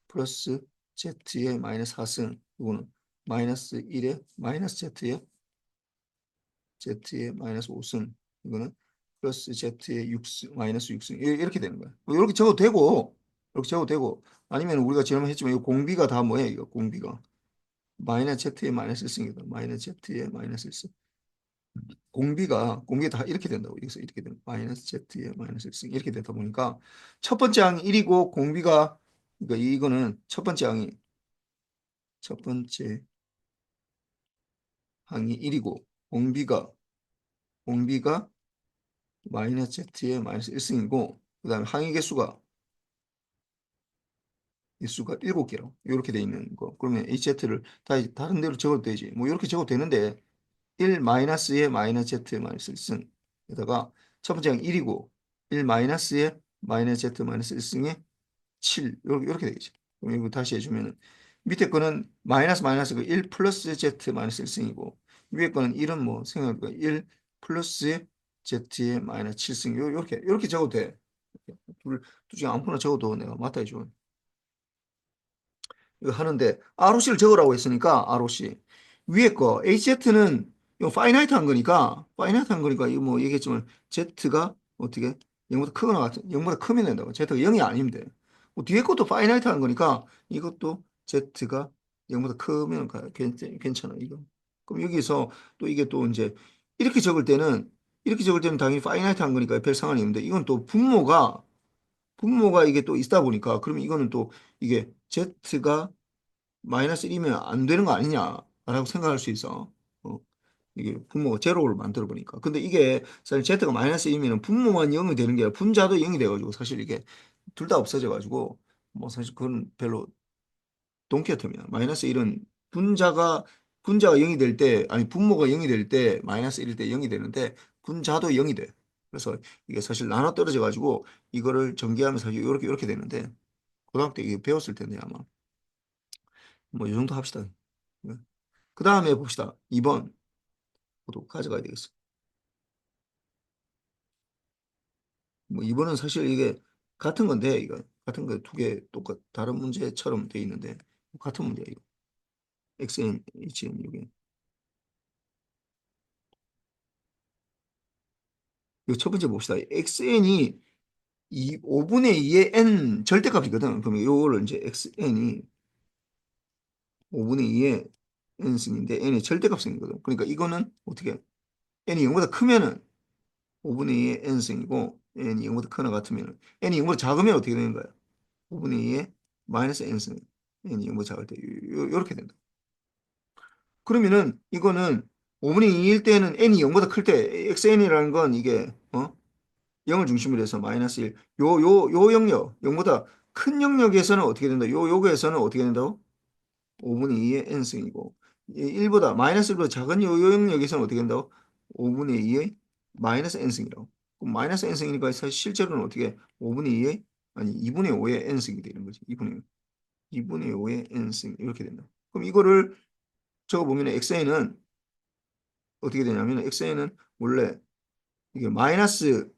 플러스 Z의 마이너스 4승 이거는 마이너스 1의 마이너스 Z의 마이너스 5승 이거는 플러스 Z의 6승 마이너스 6승 이렇게 되는 거야. 뭐 이렇게 적어도 되고 이렇게 적어도 되고 아니면 우리가 지난번에 했지만 이 공비가 다 뭐야 이거 공비가 마이너스 Z의 마이너스 1승이다. 마이너스 Z의 마이너스 1승. 공비가 다 이렇게 된다고. 여기서 이렇게 되는 마이너스 Z의 마이너스 1승 이렇게 되다 보니까 첫 번째 항이 1이고 공비가 그러니까 이거는 첫 번째 항이 1이고 공비가 마이너스 Z의 마이너스 1승이고 그다음에 항의 개수가 7개로 이렇게 돼 있는 거. 그러면 HZ를 다른 데로 적어도 되지. 뭐 이렇게 적어도 되는데 1 마이너스의 마이너스 Z 마이너스 1승에다가 첫 번째 항 1이고 1 마이너스의 마이너스 Z 마이너스 1승에 7 이렇게 되겠죠. 그럼 이거 다시 해주면은 밑에 거는 마이너스 그 1 플러스 Z 마이너스 1승이고 위에 거는 1은 뭐 생각해보니까 1 플러스의 Z의 마이너스 7승 요렇게 적어도 돼. 둘 중에 아무거나 적어도 내가 맞다 해줘. 이거 하는데 ROC를 적으라고 했으니까 ROC 위에 거 HZ는 이거 파이나이트한 거니까 이거 뭐 얘기했지만 Z가 어떻게 0보다 크거나 같은 0보다 크면 된다고. Z가 0이 아니면 돼. 뭐 뒤에 것도 파이나이트한 거니까 이것도 Z가 0보다 크면 괜찮아 이거. 그럼 여기서 또 이게 또 이제 이렇게 적을 때는 당연히 파이나이트한 거니까 별 상관이 없는데 이건 또 분모가 이게 또 있다 보니까 그러면 이거는 또 이게 Z가 마이너스 1이면 안 되는 거 아니냐라고 생각할 수 있어. 어, 이게 분모가 제로를 만들어 보니까. 근데 이게 사실 Z가 마이너스 1이면 분모만 0이 되는 게 아니라 분자도 0이 돼가지고 사실 이게 둘 다 없어져가지고 뭐 사실 그건 별로 동키호테미야. 마이너스 1은 분자가 0이 될 때, 아니 분모가 0이 될 때 마이너스 1일 때 0이 되는데 분자도 0이 돼. 그래서 이게 사실 나눠 떨어져 가지고 이거를 전개하면 사실 이렇게 되는데 고등학교 때 이게 배웠을 텐데 아마 뭐 이 정도 합시다. 그 다음에 봅시다. 2번 도 가져가야 되겠어. 뭐 2번은 사실 이게 같은 건데 이거 같은 거 두 개 똑같 다른 문제처럼 돼 있는데 같은 문제야 이거. xn hn 이게 이거 첫 번째 봅시다. xn이 5분의 2의 n 절대값이거든. 그러면 이거를 이제 xn이 5분의 2의 n승인데 n이 절대값승이거든. 그러니까 이거는 어떻게 n이 0보다 크면은 5분의 2의 n승이고 n이 0보다 크거나 같으면 n이 0보다 작으면 어떻게 되는 거야? 5분의 2의 마이너스 n승 n이 0보다 작을 때 요렇게 된다. 그러면은 이거는 5분의 2일 때는 n이 0보다 클 때 xn이라는 건 이게 0을 중심으로 해서 마이너스 1 요 영역 0보다 큰 영역에서는 어떻게 된다? 요거에서는 어떻게 된다고? 5분의 2의 n승이고 1보다 마이너스 1보다 작은 요 영역에서는 어떻게 된다고? 5분의 2의 마이너스 n승이라고. 그럼 마이너스 n승이니까 사실 실제로는 어떻게 5분의 2의 아니 2분의 5의 n승이 되는 거지. 2분의 5의 n승 이렇게 된다. 그럼 이거를 적어보면 xn은 어떻게 되냐면 xn은 원래 이게 마이너스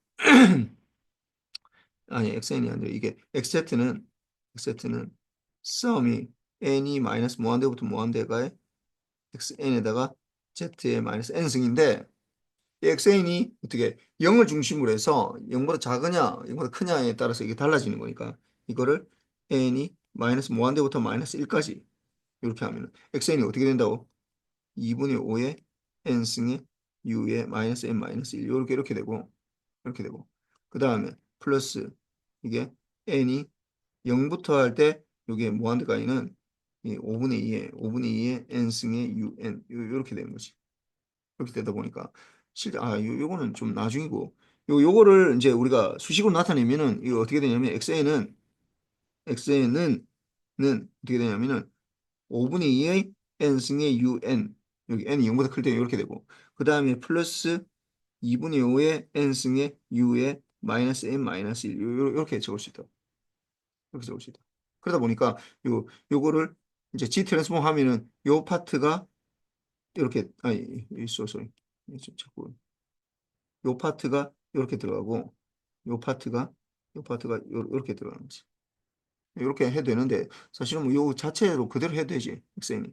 아니 xn이 아니라 이게 xz는 썸이 n이 마이너스 무한대부터 무한대가의 xn에다가 z의 마이너스 n승인데 이 xn이 어떻게 0을 중심으로 해서 0보다 작으냐 0보다 크냐에 따라서 이게 달라지는 거니까 이거를 n이 마이너스 무한대부터 마이너스 1까지 이렇게 하면 xn이 어떻게 된다고? 2분의 5의 n승의 u의 마이너스 n 마이너스 1 이렇게 되고 그 다음에 플러스 이게 n이 0부터 할 때 이게 무한대까지는 5분의 2의 n승의 un 이렇게 되는 거지. 이렇게 되다 보니까 실제 요거는 좀 나중이고 요거를 이제 우리가 수식으로 나타내면은 이거 어떻게 되냐면 xn은 어떻게 되냐면은 5분의 2의 n승의 un 여기 n이 0보다 클 때 이렇게 되고 그 다음에 플러스 2분의 5의 n승의 u의 마이너스 n 마이너스 1 이렇게 적을 수 있다. 이렇게 적을 수 있다. 그러다 보니까 요거를 이제 G 트랜스폼 하면은 요 파트가 이렇게 소리 자꾸 요 파트가 이렇게 들어가고 요 파트가 요렇게 들어가는 거지. 이렇게 해도 되는데 사실은 뭐 요 자체로 그대로 해도 되지. xn이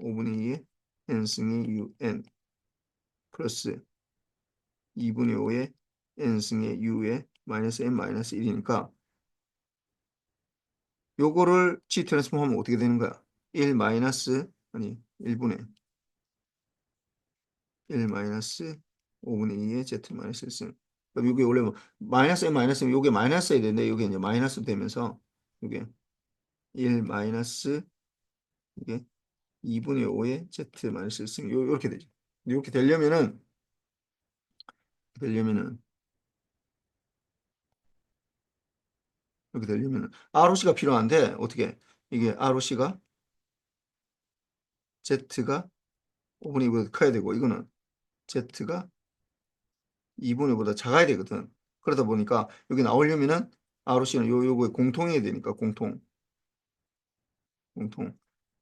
5분의 2의 n승의 un 플러스 2분의 5의 n승의 u의 마이너스 n 마이너스 1이니까 요거를 G 트랜스폼 하면 어떻게 되는 거야? 1 마이너스 아니 1분의 1 마이너스 5분의 2의 Z 마이너스 1승. 그럼 이게 원래 뭐 마이너스 n 마이너스 요게 마이너스야 되는데 요게 이제 마이너스 되면서 요게 1 마이너스 이게 2분의 5의 Z 마이너스 1승 요렇게 되죠. 이렇게 되려면은 이렇게 되려면은 ROC가 필요한데 어떻게 이게 ROC가 Z가 5분의 2보다 커야 되고 이거는 Z가 2분의 5보다 작아야 되거든. 그러다 보니까 여기 나오려면은 ROC는 요거에 공통해야 되니까 공통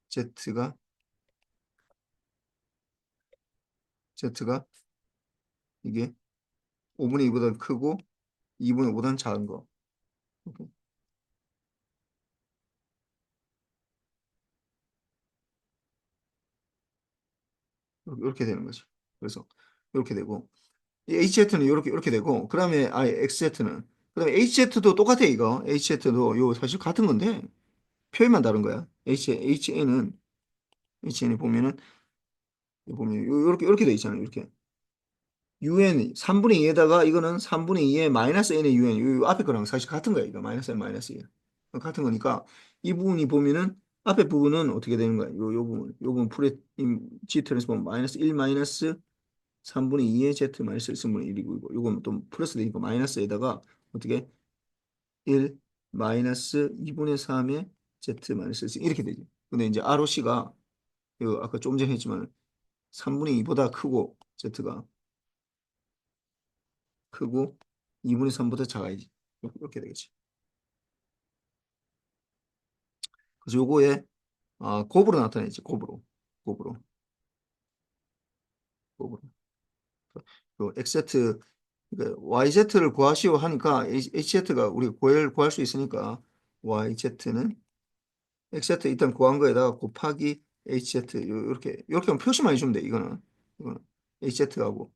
Z가 Z가 이게 5분의 2보다 크고 2분의 5보다는 작은 거. 이렇게 이렇게 되는 거죠. 그래서 이렇게 되고 이 HZ는 이렇게 되고 그다음에 XZ는 그다음에 HZ도 똑같아 이거. HZ도 요 사실 같은 건데 표현만 다른 거야. HN이 보면 이렇게 돼 있잖아요. 이렇게 UN 3분의 2에다가 이거는 3분의 2에 마이너스 n의 UN 요 앞에 거랑 사실 같은 거야. 이거 마이너스 n 마이너스 2 같은 거니까 이 부분이 보면은 앞에 부분은 어떻게 되는 거야? 요 부분 풀의 G 트랜스폼 마이너스 1 마이너스 3분의 2의 Z 마이너스 1분의 1이고 요건 또 플러스 되니까 마이너스에다가 어떻게 1 마이너스 2분의 3의 Z 마이너스 1 이렇게 되죠. 근데 이제 ROC가 아까 좀 전에 했지만 3분의 2보다 크고 Z가 크고 2분의 3보다 작아야지. 이렇게 되겠지. 그래서 요거에 곱으로 나타내지. 곱으로. 곱으로. 요 XZ 그러니까 YZ를 구하시오 하니까 HZ가 우리가 구할 수 있으니까 YZ는 XZ 일단 구한 거에다가 곱하기 HZ 이렇게 하면 표시만 해주면 돼. 이거는 HZ하고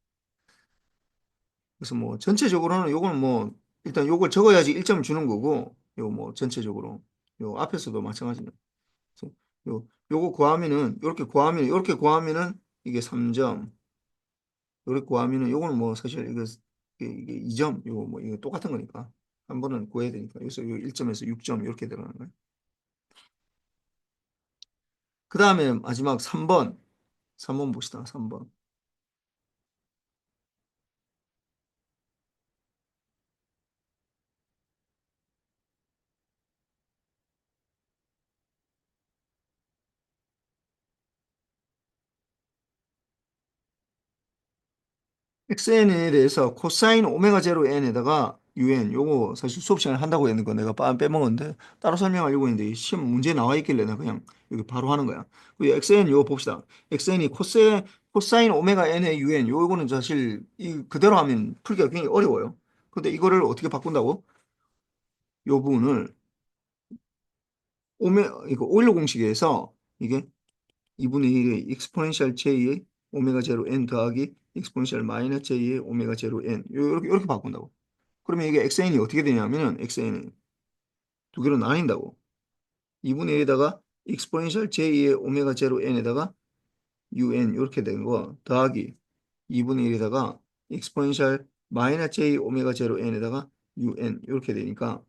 그래서 뭐 전체적으로는 요거는 뭐 일단 요걸 적어야지 1점 주는 거고 요 뭐 전체적으로 요 앞에서도 마찬가지입니다. 그래서 요거 구하면은 이렇게 구하면은 이게 3점 이렇게 구하면은 요거는 뭐 사실 이게 2점 요거 뭐 이거 똑같은 거니까 한 번은 구해야 되니까 그래서 요 1점에서 6점 이렇게 들어가는 거예요. 그 다음에 마지막 3번 봅시다. 3번. xn에 대해서 코사인 오메가 제로 n에다가 un 요거 사실 수업 시간에 한다고 했는 거 내가 빼먹었는데 따로 설명하려고 했는데 이 시험 문제 나와 있길래 내가 그냥 여기 바로 하는 거야. 그리고 xn 요거 봅시다. xn이 코사인 오메가 n의 un 요거는 사실 그대로 하면 풀기가 굉장히 어려워요. 근데 이거를 어떻게 바꾼다고? 요 부분을 이거 오일러 공식에서 이게 2분의 1의 익스포넨셜 j의 오메가 제로 n 더하기 익스포넨셜 마이너스 j의 오메가 제로 n 이렇게 바꾼다고. 그러면 이게 xn이 어떻게 되냐면은 xn이 두 개로 나뉜다고. 2분의 1에다가 익스포넨셜 j의 오메가 제로 n에다가 un 이렇게 되는 거 더하기 2분의 1에다가 익스포넨셜 마이너스 j 오메가 제로 n에다가 un 이렇게 되니까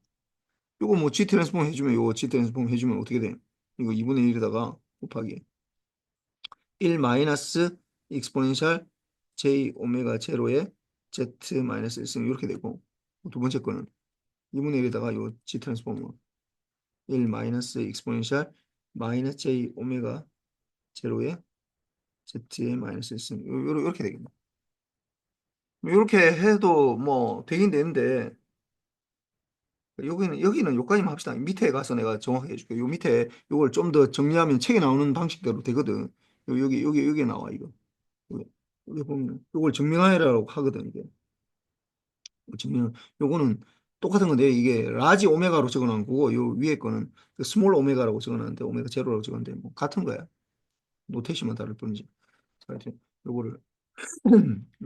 이거 뭐 g 트랜스폼 해주면 이거 g 트랜스폼 해주면 어떻게 돼? 이거 2분의 1에다가 곱하기 1 마이너스 익스포넨셜 j 오메가 제로의 z 마이너스 1승 이렇게 되고 두 번째 거는 2분의 1에다가 요 g 트랜스폼은 1 마이너스 익스포넨셜 마이너스 j 오메가 제로의 z의 마이너스 1승 이렇게 되겠네. 이렇게 해도 뭐 되긴 되는데 여기는 요까지만 합시다. 밑에 가서 내가 정확하게 해줄게. 요 밑에 요걸 좀 더 정리하면 책에 나오는 방식대로 되거든. 여기 나와 이거. 여기 보면 요걸 증명하라고 하거든 이게. 증명 요거는 똑같은 건데 이게 라지 오메가로 적어놓은 거고 요 위에 거는 그 스몰 오메가라고 적어놨는데 오메가 제로라고 적었는데 뭐 같은 거야. 노테이션만 다를 뿐이지. 자, 하여튼 요거를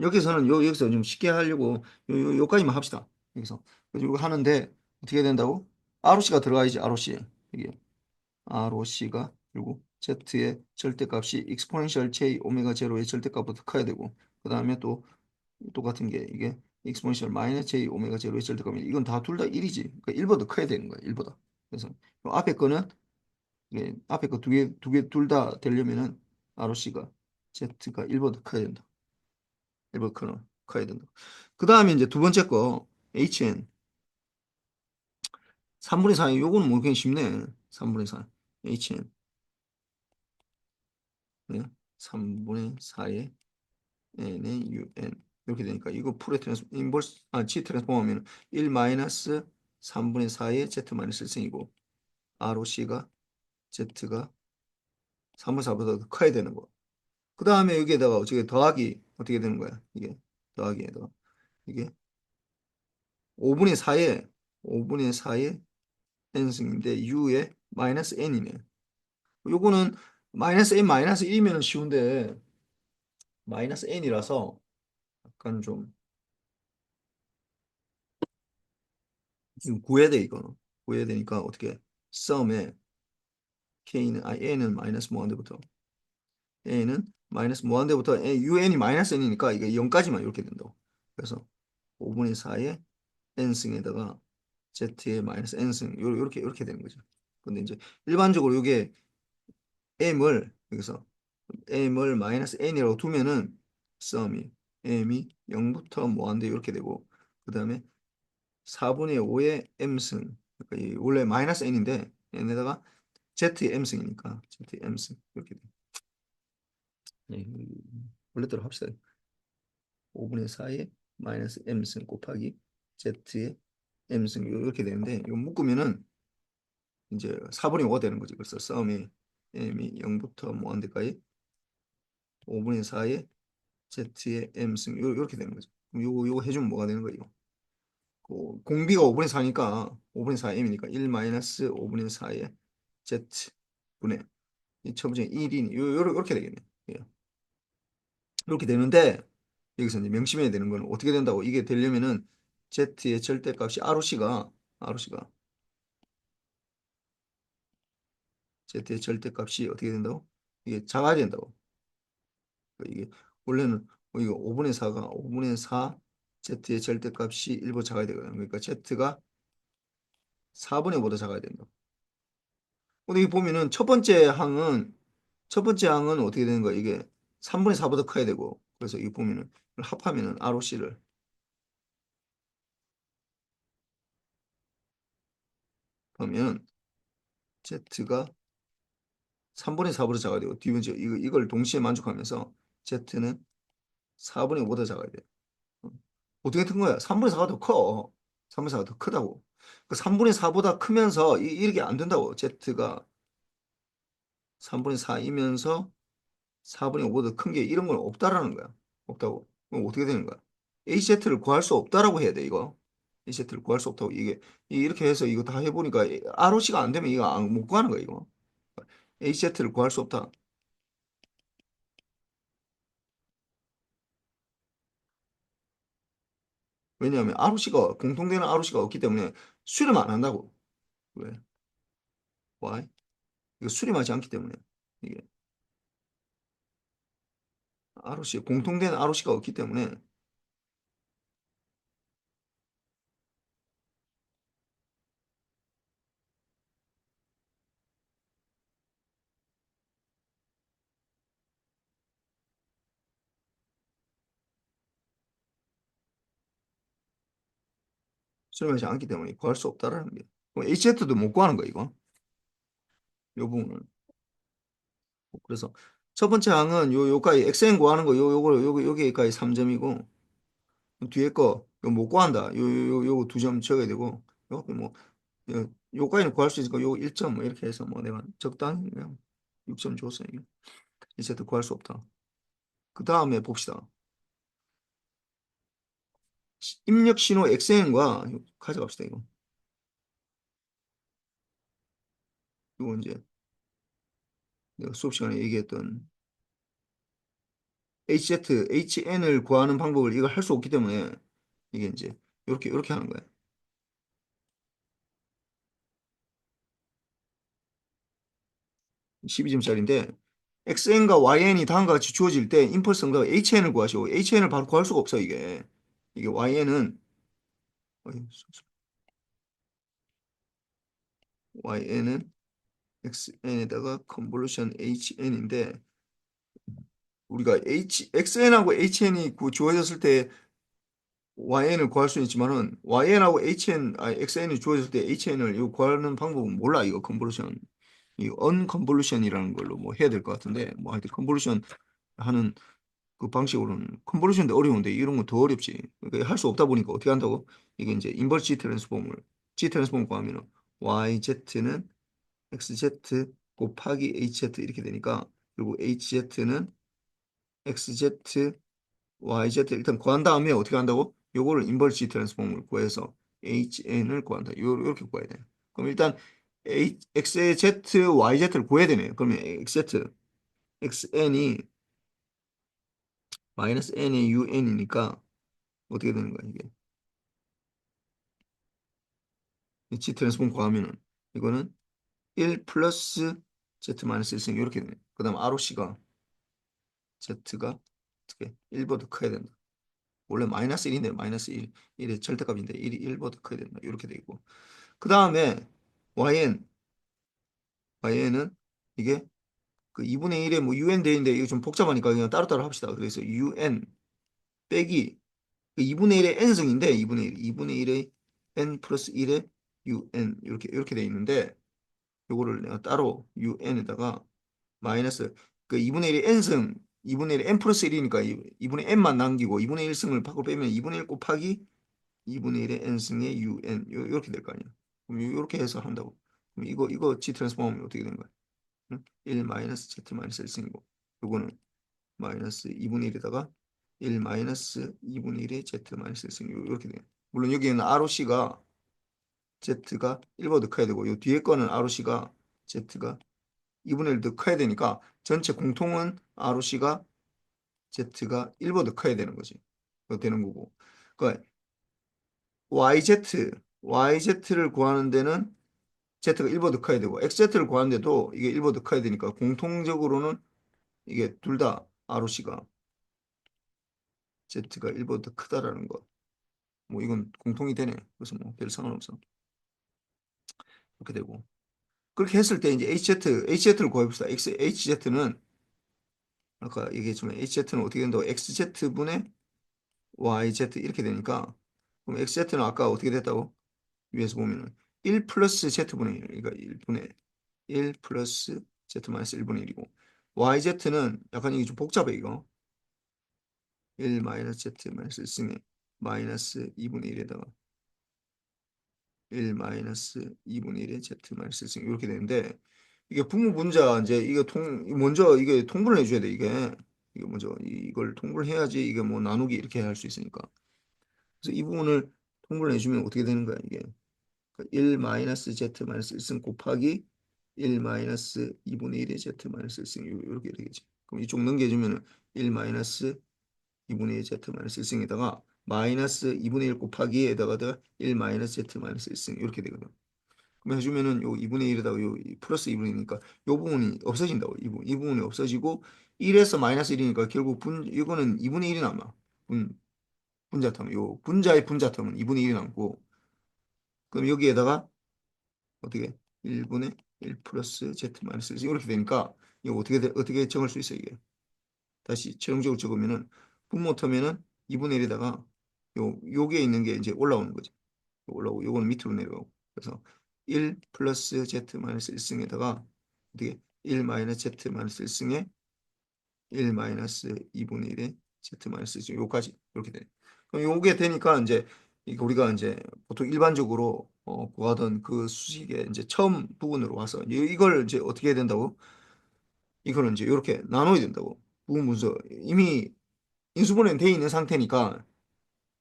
여기서는 여기서 좀 쉽게 하려고 요까지만 합시다. 여기서 그래서 이거 하는데 어떻게 된다고? ROC가 들어가야지 ROC 이게 ROC가 그리고 Z의 절대값이 익스포넨셜 J 오메가 제로의 절대값보다 커야 되고 그 다음에 또 똑같은 게 이게 익스포넨셜 마이너스 j 오메가 제로의 절대값이 이건 다 둘 다 1이지. 그러니까 1보다 커야 되는 거야. 1보다. 그래서 요 앞에 거는 이게 앞에 거 두 개 둘 다 되려면은 ROC가 Z가 1보다 커야 된다. 1보다 커야 된다. 그 다음에 이제 두 번째 거 HN 3분의 4 요거는 뭐 그냥 쉽네. 3분의 4 HN 네. 3분의 4의 n의 un 이렇게 되니까 이거 풀의 인버스 g 트랜스폼 하면 1 마이너스 3분의 4의 z 마이너스 1승이고 ROC가 z가 3분의 4보다 더 커야 되는 거. 그 다음에 여기에다가 어떻게 더하기 어떻게 되는 거야? 이게 더하기에다가 이게 5분의 4에 5분의 4에 n승인데 u에 마이너스 n이네. 요거는 마이너스 n 마이너스 1이면 쉬운데 마이너스 n이라서 약간 좀 지금 구해야 돼 이거. 구해야 되니까 어떻게 썸에 n은 마이너스 무한대부터 a는 마이너스 무한대부터 un이 마이너스 n이니까 이게 0까지만 이렇게 된다고. 그래서 5분의 4에 n승에다가 z의 마이너스 n승 요렇게 되는 거죠. 근데 이제 일반적으로 이게 m을 여기서 m을 마이너스 n이라고 두면은 썸이 m이 0부터 무한대 이렇게 되고 그 다음에 4분의 5의 m승 그러니까 이 원래 마이너스 n인데 얘네다가 z의 m승이니까 z의 m승 이렇게 돼. 네, 원래대로 합시다. 5분의 4의 마이너스 m승 곱하기 z의 m승 이렇게 되는데 이거 묶으면은 이제 4분의 5가 되는 거지. 그래서 썸이 m이 0부터 무한대까지 5분의 4의 z의 m승 이렇게 되는 거죠. 그럼 요거 해주면 뭐가 되는 거예요? 공비가 5분의 4니까 5분의 4 m이니까 1 마이너스 5분의 4의 z 분의 이 첫 번째 1인 요렇게 되겠네. 예. 이렇게 되는데 여기서 이제 명심해야 되는 건 어떻게 된다고 이게 되려면은 z의 절대값이 ROC가 z의 절대값이 어떻게 된다고? 이게 작아야 된다고. 그러니까 이게 원래는 이거 5분의 4 z의 절대값이 1보다 작아야 되거든요. 그러니까 z가 4분의 5보다 작아야 된다. 근데 여기 보면은 첫 번째 항은 어떻게 되는 거야? 이게 3분의 4보다 커야 되고 그래서 이거 보면은 이걸 합하면은 ROC를 하면 Z가 3분의 4보다 작아야 되고 뒤번째 이걸 동시에 만족하면서 Z는 4분의 5보다 작아야 돼. 어. 어떻게 된 거야? 3분의 4가 더 커. 3분의 4가 더 크다고. 그 3분의 4보다 크면서 이렇게 안 된다고. Z가 3분의 4이면서 4분의 5보다 큰 게 이런 건 없다라는 거야. 없다고. 그럼 어떻게 되는 거야? A세트를 구할 수 없다라고 해야 돼, 이거. A세트를 구할 수 없다고. 이게, 이렇게 해서 이거 다 해보니까 ROC가 안 되면 이거 못 구하는 거야, 이거. A세트를 구할 수 없다. 왜냐하면 공통되는 ROC가 없기 때문에 수렴 안 한다고. 왜? Why? 이거 수렴하지 않기 때문에. 이게 공통된 ROC가 없기 때문에 수렴하지 않기 때문에 구할 수 없다라는 게. 그럼 H세트도 못 구하는 거야, 이거. 이 부분을. 그래서 첫 번째 항은 요까지 xn 구하는 거 여기까지 3점이고 뒤에 거 요거 못 구한다. 요거 2점 적어야 되고 요거 뭐 요까지는 구할 수 있으니까 요거 1점 뭐 이렇게 해서 뭐 내가 적당히 그냥 6점 줬어요. 이 세트 구할 수 없다. 그 다음에 봅시다. 입력 신호 xn과 가져갑시다. 이거 이제 내가 수업 시간에 얘기했던 HN을 구하는 방법을 이걸 할 수 없기 때문에 이게 이제 이렇게 하는 거야. 12점짜리인데 xn과yn이 다음과 같이 주어질 때 임펄스 응답 hn을 구하시오. hn을 바로 구할 수가 없어 이게 yn은 xn에다가 컨볼루션 hn인데 우리가 xn하고 hn이 주어졌을 때 yn을 구할 수는 있지만은 yn하고 xn이 주어졌을 때 hn을 이거 구하는 방법은 몰라 이거 컨볼루션 이 언컨볼루션이라는 걸로 뭐 해야 될 것 같은데 뭐 하여튼 컨볼루션 하는 그 방식으로는 컨볼루션도 어려운데 이런 건 더 어렵지. 그러니까 할 수 없다 보니까 어떻게 한다고? 이게 이제 인버스 G 트랜스폼을 구하면은 YZ는 XZ 곱하기 HZ 이렇게 되니까 그리고 HZ는 XZ yz 일단 구한 다음에 어떻게 한다고? 요거를 인버스 트랜스폼을 구해서 hn을 구한다. 요렇게 구해야 돼. 그럼 일단 x의 z, yz를 구해야 되네요. 그러면 xz, xn이 마이너스 n의 un이니까 어떻게 되는 거야, 이게? 지 트랜스폼 구하면은 이거는 1 플러스 z 마이너스 1승 이렇게 되네. 그 다음 ROC가 z가 어떻게 1보다 커야 된다. 원래 마이너스 1인데 마이너스 1의 절대값인데 1이 1보다 커야 된다. 이렇게 되고 그 다음에yn은 이게 그 2분의 1에 뭐 un 대인데 이거 좀 복잡하니까 그냥 따로따로 합시다. 그래서 un 빼기 그 2분의 1의 n승인데 2분의 1의 n 플러스 1의 un 이렇게 돼 있는데 요거를 내가 따로 un에다가 마이너스 그 2분의 1의 n승 2분의 1의 n 플러스 1이니까 2분의 n만 남기고 2분의 1승을 밖으로 빼면 2분의 1 곱하기 2분의 1의 n승의 un 이렇게 될 거 아니야. 그럼 이렇게 해서 한다고. 그럼 이거 G 트랜스폼하면 어떻게 되는 거야? 응? 1 마이너스 Z 마이너스 1승이고 요거는 마이너스 2분의 1에다가 1 마이너스 2분의 1의 Z 마이너스 1승 이렇게 돼요. 물론 여기에는 ROC가 Z가 1보다 커야 되고 요 뒤에 거는 ROC가 Z가 2분의 1더 커야 되니까 전체 공통은 ROC가 Z가 1보다 커야 되는 거지. 그거 되는 거고. 그러니까 YZ를 구하는 데는 Z가 1보다 커야 되고 XZ를 구하는 데도 이게 1보다 커야 되니까 공통적으로는 이게 둘 다 ROC가 Z가 1보다 크다라는 거. 뭐 이건 공통이 되네. 그래서 뭐 별 상관없어. 이렇게 되고. 그렇게 했을 때 이제 HZ를 구해봅시다. HZ는 아까 얘기했지만 HZ는 어떻게 된다고? XZ분의 YZ 이렇게 되니까 그럼 XZ는 아까 어떻게 됐다고? 위에서 보면은 1 플러스 Z분의 1 그러니까 1분의 1 플러스 Z 마이너스 1분의 1이고 YZ는 약간 이게 좀 복잡해 이거 1 마이너스 Z 마이너스 1승에 마이너스 2분의 1에다가 1 마이너스 2분의 1의 Z 마이너스 1승 이렇게 되는데 이게 분모 분자 이제 이게 먼저 이게 통분을 해줘야 돼 이게 먼저 이걸 통분을 해야지 이게 뭐 나누기 이렇게 할 수 있으니까 그래서 이 부분을 통분을 해주면 어떻게 되는 거야 이게 1 마이너스 Z 마이너스 1승 곱하기 1 마이너스 2분의 1의 Z 마이너스 1승 이렇게 되겠지 그럼 이쪽 넘겨주면 1 마이너스 2분의 1 Z 마이너스 1승에다가 마이너스 2분의 1 곱하기에다가 1 마이너스 Z 마이너스 1승 이렇게 되거든 그럼 해주면은 요 2분의 1에다가 요 플러스 2분이니까 요 부분이 없어진다고 이 부분이 없어지고 1에서 마이너스 1이니까 결국 이거는 2분의 1이 남아 분자텀 요 분자의 분자텀은 2분의 1이 남고 그럼 여기에다가 어떻게 1분의 1 플러스 Z 마이너스 1 이렇게 되니까 이거 어떻게 적을 수 있어 이게 다시 최종적으로 적으면은 분모 터면은 2분의 1에다가 요게 있는 게 이제 올라오는 거지 올라오고 요거는 밑으로 내려가고 그래서 1 플러스 Z 마이너스 1승에다가 어떻게 1 마이너스 Z 마이너스 1승에 1 마이너스 2분의 1에 Z 마이너스 1승 요까지 이렇게 돼. 그럼 요게 되니까 이제 이거 우리가 이제 보통 일반적으로 구하던 그 수식의 이제 처음 부분으로 와서 이걸 이제 어떻게 해야 된다고? 이거는 이제 이렇게 나눠야 된다고. 부분 문서 이미 인수분해는 돼 있는 상태니까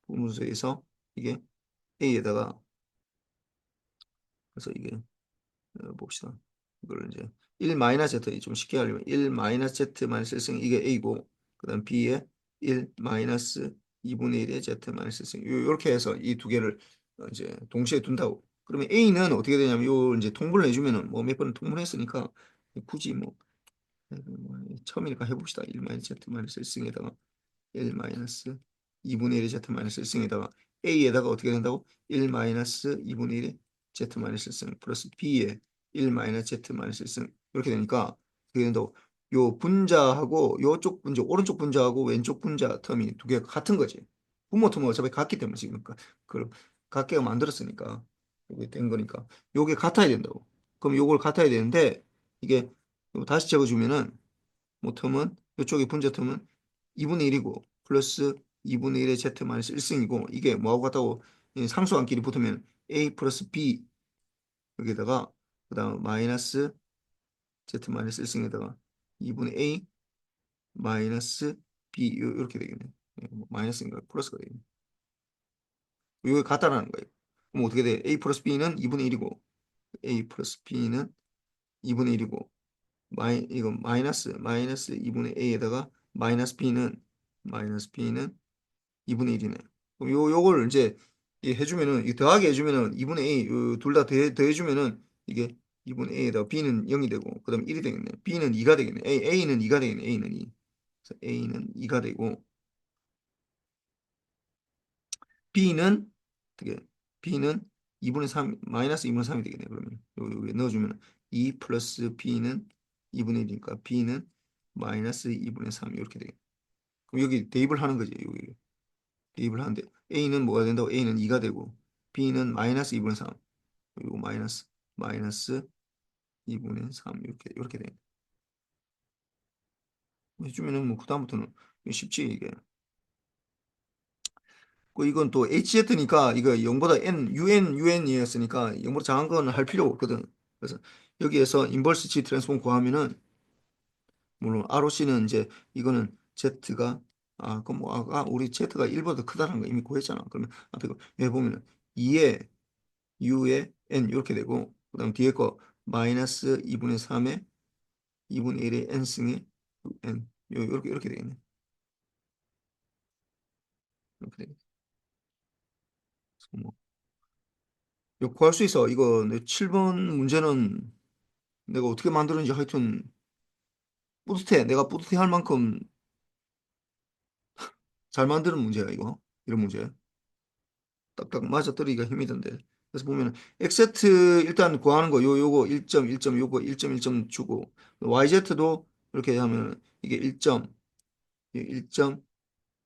부분 문서에서 이게 A에다가 그래서 이게 봅시다. 이걸 이제 1 마이너스 Z 좀 쉽게 하려면 1 마이너스 Z 마이너스 1승 이게 A고 그다음 B에 1 마이너스 2분의 1의 Z 마이너스 1승 이렇게 해서 이 두 개를 이제 동시에 둔다고. 그러면 A는 어떻게 되냐면 요 이제 통분을 해주면은 뭐 몇 번 통분했으니까 굳이 뭐 처음이니까 해봅시다. 1 마이너스 Z 마이너스 1승에다가 1 마이너스 2분의 1의 Z 마이너스 1승에다가 A에다가 어떻게 된다고? 1 마이너스 2분의 1의 Z 마이너스 1승 플러스 B에 1 마이너스 Z 마이너스 1승 이렇게 되니까 어떻게 된다고? 요 분자하고 요쪽 분자 오른쪽 분자하고 왼쪽 분자 텀이 두 개가 같은 거지. 분모 텀은 어차피 같기 때문에 지금 그 각계가 만들었으니까 이게 된 거니까 요게 같아야 된다고. 그럼 요걸 같아야 되는데 이게 다시 적어주면은 뭐 텀은 이쪽의 분자 텀은 2분의 1이고 플러스 2분의 1의 Z 마이너스 1승이고 이게 뭐하고 같다고 상수함끼리 붙으면 A 플러스 B 여기다가 그 다음 마이너스 Z 마이너스 1승에다가 2분의 A 마이너스 B 이렇게 되겠네. 마이너스인가 플러스가 되겠네. 이거 같다라는 거예요. 그럼 어떻게 돼? A 플러스 B는 2분의 1이고 A 플러스 B는 2분의 1이고 이거 마이너스 2분의 A에다가 마이너스 B는 2분의 1이네. 그럼 요걸 이제 해주면은 이 더하기 해주면은 2분의 A 둘 다 더해주면은 이게 2분의 A에다가 B는 0이 되고 그다음 1이 되겠네. B는 2가 되겠네. A는 2가 되겠네. A는 2. 그래서 A는 2가 되고 B는 어떻게 B는 2분의 3 마이너스 2분의 3이 되겠네. 그러면 여기 넣어주면 2 플러스 B는 2분의 1이니까 B는 마이너스 2분의 3 이렇게 되겠네. 그럼 여기 대입을 하는 거지. 여기 대입을 하는데 A는 뭐가 된다고? A는 2가 되고 B는 마이너스 2분의 3 그리고 마이너스 2분의 3 이렇게 돼. 해주면은 뭐 그다음부터는 쉽지 이게. 이건 또 HZ니까 이거 0보다 UN이었으니까 0보다 작은 건 할 필요가 없거든. 그래서 여기에서 인버스 G 트랜스폼 구하면은 물론 ROC는 이제 이거는 Z가 그럼 뭐 우리 Z가 1보다 크다는 거 이미 구했잖아. 그러면 앞에 거 여기 보면은 2에 U에 N 이렇게 되고 그다음 뒤에 거 마이너스 2분의 3에 2분의 1의 N승에 N 이렇게 되겠네. 이렇게 되겠네. 그래서 뭐 이거 구할 수 있어. 이거 7번 문제는 내가 어떻게 만들었는지 하여튼 뿌듯해. 내가 뿌듯해 할 만큼 잘 만드는 문제야, 이거. 이런 문제. 딱딱 맞아떨어지기가 힘이던데. 그래서 보면 xz 일단 구하는 거 요거 1.1점 요거 1.1점 주고 yz도 이렇게 하면 이게 1점 1점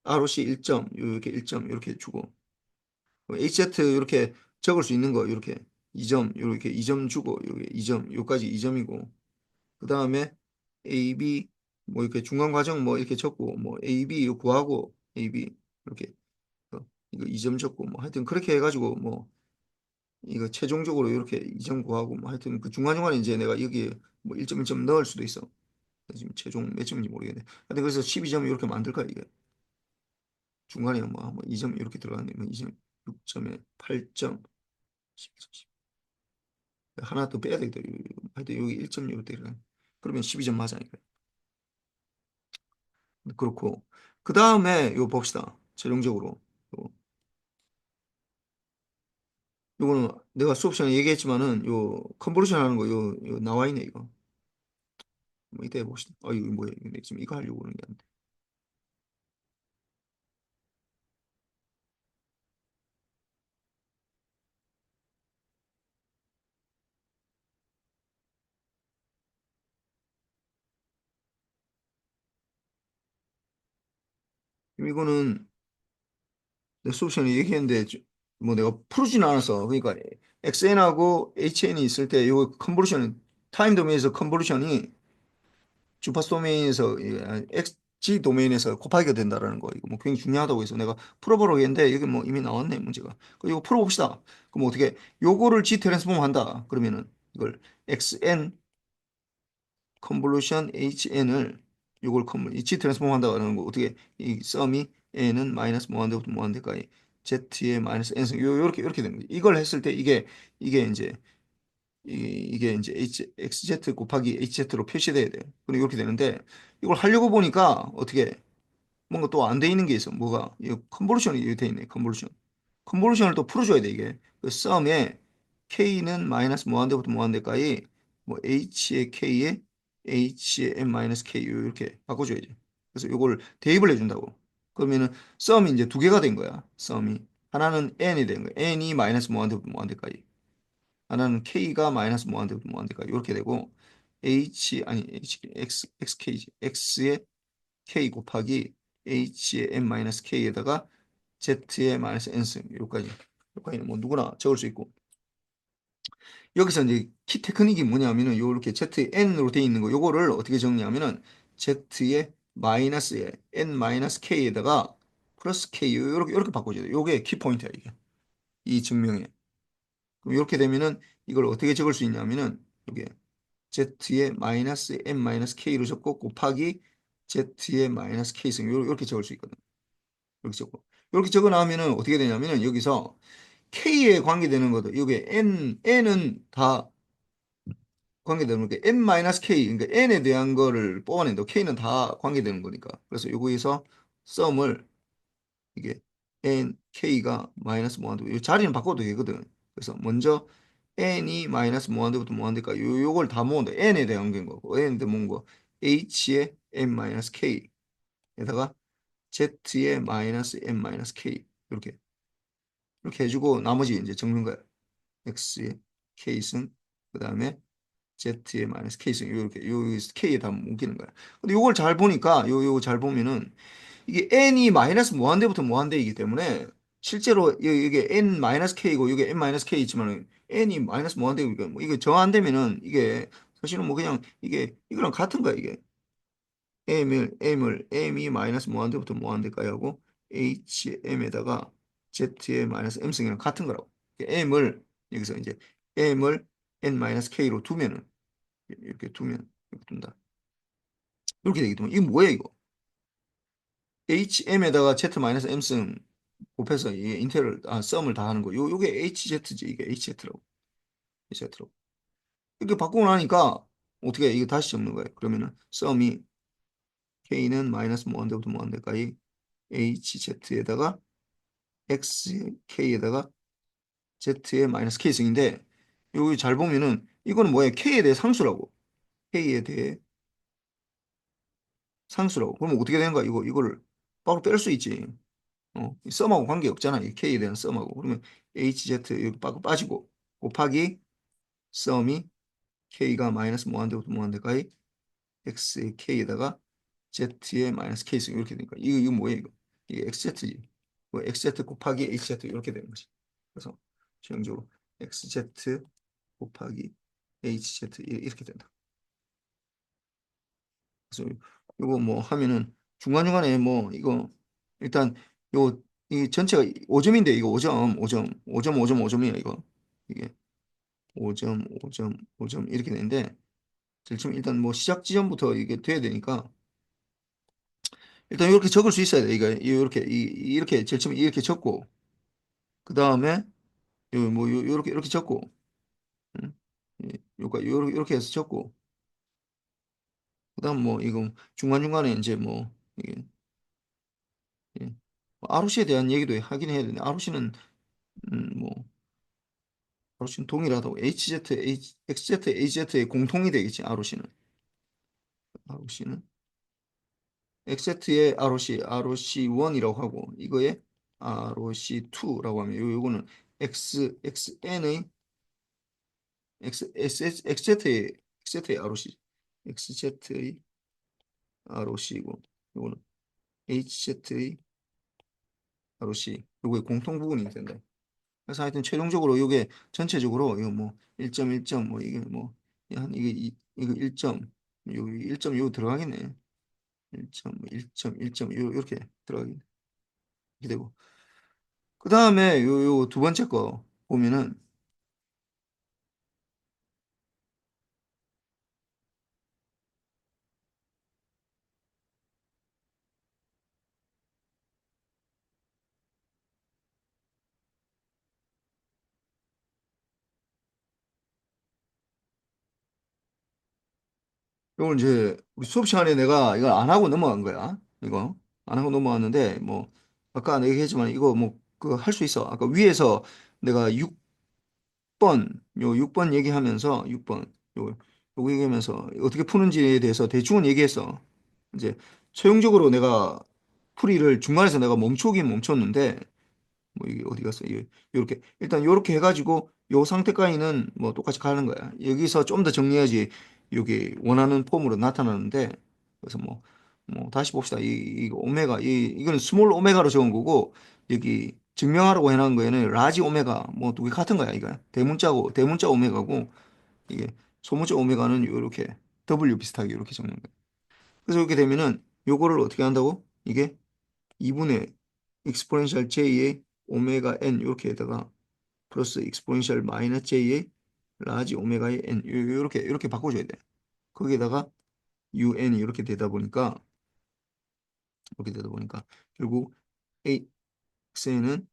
ROC 1점 이렇게 1점 이렇게 주고 hz 이렇게 적을 수 있는 거 이렇게 2점 이렇게 2점 주고 여기 2점 요까지 2점이고 그 다음에 AB 뭐 이렇게 중간 과정 뭐 이렇게 적고 뭐 AB 이거 구하고 AB 이렇게 이거 2점 적고 뭐 하여튼 그렇게 해가지고 뭐 이거 최종적으로 이렇게 2점 구하고 뭐 하여튼 그 중간중간에 이제 내가 여기에 뭐 1점 1점 넣을 수도 있어. 지금 최종 몇 점인지 모르겠네. 하여튼 그래서 12점 이렇게 만들 거야 이게. 중간에 뭐 2점 이렇게 들어가는데 뭐 2점 6점에 8점 10점 하나 더 빼야 되겠다. 하여튼 여기 1점 이렇게 들어가. 그러면 12점 맞아 이거. 그렇고 그 다음에 이거 봅시다. 최종적으로 요거는 내가 수업 시간에 얘기했지만은 요 컨버루션 하는 거 요 나와 있네 이거. 뭐 이따 해봅시다. 이거 뭐야? 이거 지금 이거 하려고 그러는 게 아닌데. 이거는 내 수업 시간에 얘기했는데 뭐 내가 풀지는 않았어. 그러니까 XN하고 HN이 있을 때 요 컨버루션 타임 도메인에서 컨버루션이 주파수 도메인에서 XG 도메인에서 곱하기가 된다라는 거. 이거 뭐 굉장히 중요하다고 해서 내가 풀어보려고 했는데 여기 뭐 이미 나왔네 문제가. 이거 풀어봅시다. 그럼 어떻게 요거를 G 트랜스폼 한다. 그러면은 이걸 XN 컨볼루션 HN을 요걸 G 트랜스폼 한다고 하는 거 어떻게 이 썸이 N은 마이너스 무한대부터 무한대까지 Z의 마이너스 N승 요렇게 되는 거죠. 이걸 했을 때 이게 이제 이게 이제 XZ 곱하기 HZ로 표시돼야 돼요. 그리고 이렇게 되는데 이걸 하려고 보니까 어떻게 뭔가 또 안 돼 있는 게 있어. 뭐가 이 컨볼루션이 돼 있네. 컨볼루션을 또 풀어줘야 돼 이게. 그 썸에 k는 마이너스 무한대부터 무한대까지 뭐 h의 k에 h의 n 마이너스 k 이렇게 바꿔줘야지. 그래서 이걸 대입을 해준다고. 그러면은 썸이 이제 두 개가 된 거야. 썸이 하나는 n이 된 거야. n이 마이너스 무한대부터 무한대까지. 하나는 k가 마이너스 무한대부터 무한대까지 이렇게 되고 xk지 x의 k 곱하기 h의 n 마이너스 k에다가 z의 마이너스 n승 여기까지는 뭐 누구나 적을 수 있고 여기서 이제 키 테크닉이 뭐냐면은 요렇게 zn으로 돼 있는 거 요거를 어떻게 정리하면은 z의 마이너스에 n 마이너스 k에다가 플러스 k 요렇게 바꿔줘야 돼. 요게 키 포인트야 이게 이 증명에. 그럼 이렇게 되면은 이걸 어떻게 적을 수 있냐면은 이게 z의 마이너스 n 마이너스 k로 적고 곱하기 z의 마이너스 k승 요렇게 적을 수 있거든. 이렇게 적고. 이렇게 적어 나오면은 어떻게 되냐면은 여기서 K에 관계되는 것도 여기 N은 다 관계되는 게 n-k 그러니까 n에 대한 거를 뽑아낸다. k는 다 관계되는 거니까. 그래서 여기서 썸을 이게 n k가 마이너스 무한대. 이 자리는 바꿔도 되거든. 그래서 먼저 n이 마이너스 무한대부터 무한대까지 요걸 다 모은다. n에 대한 게 거고 n에 모은 거 h의 n 마이너스 k에다가 z의 마이너스 n 마이너스 k 이렇게 해주고 나머지 이제 적는 거야. x의 k승 그다음에 z의 마이너스 k승 이렇게 요 k에 다 묶이는 거야. 근데 요걸 잘 보니까 요 잘 보면은 이게 n이 마이너스 무한대부터 무한대이기 때문에 실제로 이게 n 마이너스 k고 이게 n 마이너스 k 있지만 n이 마이너스 무한대고 뭐 이게 정 안 되면은 이게 사실은 뭐 그냥 이게 이거랑 같은 거야 이게 m이 마이너스 무한대부터 무한대까지 하고 hm에다가 z의 마이너스 m승이랑 같은 거라고. m을 여기서 이제 m을 n 마이너스 k로 두면은 이렇게 두면 이렇게 둔다. 이렇게 되기 때문에 이거 뭐야 이거? HM에다가 Z-M승 곱해서 이 인테그럴 썸을 다 하는 거. 요게 HZ지 이게 HZ라고. HZ라고. 이렇게 바꾸고 나니까 어떻게 해? 이거 다시 적는 거예요. 그러면은 썸이 K는 마이너스 무한대부터 무한대까지 HZ에다가 XK에다가 Z의 마이너스 K승인데 여기 잘 보면은 이거는 뭐예요? K에 대해 상수라고. K에 대해 상수라고. 그러면 어떻게 되는 거야? 이거를 바로 뺄 수 있지. 이 썸하고 관계 없잖아. 이 K에 대한 썸하고. 그러면 HZ 여기 빠지고 곱하기 썸이 K가 마이너스 무한대부터 무한대까지 X의 K에다가 Z의 마이너스 K승 이렇게 되니까 이거 뭐예요 이거? 이게 XZ지. 뭐 XZ 곱하기 HZ 이렇게 되는 거지. 그래서 최종적으로 XZ 곱하기 HZ 이렇게 된다. 그래서 이거 뭐 하면은 중간중간에 뭐 이거 일단 요 이 전체가 5점인데 이거 5점 이야 이거 이게 5점 5점 5점 이렇게 되는데 제일 처음 일단 뭐 시작 지점부터 이게 돼야 되니까 일단 이렇게 적을 수 있어야 돼 이거 이렇게 이렇게 제일 처음 이렇게 적고 그 다음에 요뭐 요렇게 이렇게 적고 응? 요까 요렇게 해서 적고 그다음 뭐 이거 중간중간에 이제 뭐 이게 예. ROC에 대한 얘기도 하긴 해야 되네. 뭐 ROC는 동일하다고. HZ, XZ, AZ의 공통이 되겠지. ROC는 XZ의 ROC1이라고 하고 이거에 ROC2라고 하면 요거는 XN의 XZ의 XZ의 ROC이고 요거는 HZ의 ROC 요거의 공통 부분이 된다. 그래서 하여튼 최종적으로 이게 전체적으로 이거 뭐 1.1점 뭐 이게 뭐 한 이거 1점 여기 1점 요 들어가겠네. 1점 1점 1점 요 이렇게 들어가게 되고 그다음에 요 두 번째 거 보면은 요걸 이제 우리 수업 시간에 내가 이걸 안 하고 넘어간 거야. 이거 안 하고 넘어갔는데 뭐 아까 내가 얘기했지만 이거 뭐 그 할 수 있어. 아까 위에서 내가 6번 얘기하면서 6번 요거 얘기하면서 어떻게 푸는지에 대해서 대충은 얘기했어. 이제 최종적으로 내가 풀이를 중간에서 내가 멈추긴 멈췄는데 뭐 이게 어디 갔어? 이게 요렇게 일단 요렇게 해가지고 요 상태까지는 뭐 똑같이 가는 거야. 여기서 좀 더 정리해야지 여기 원하는 폼으로 나타나는데 그래서 뭐 다시 봅시다. 이 오메가 이거는 스몰 오메가로 적은 거고 여기 증명하라고 해놓은 거에는 라지 오메가 뭐 두 개 같은 거야. 이거 대문자 오메가고 이게 소문자 오메가는 요렇게 W 비슷하게 이렇게 적는 거야. 그래서 이렇게 되면은 요거를 어떻게 한다고? 이게 2분의 익스포넨셜 j의 오메가 n 이렇게에다가 플러스 익스포넨셜 마이너스 j의 라지 오메가의 n 이렇게 바꿔줘야 돼. 거기에다가 un이 이렇게 되다 보니까 결국 xn은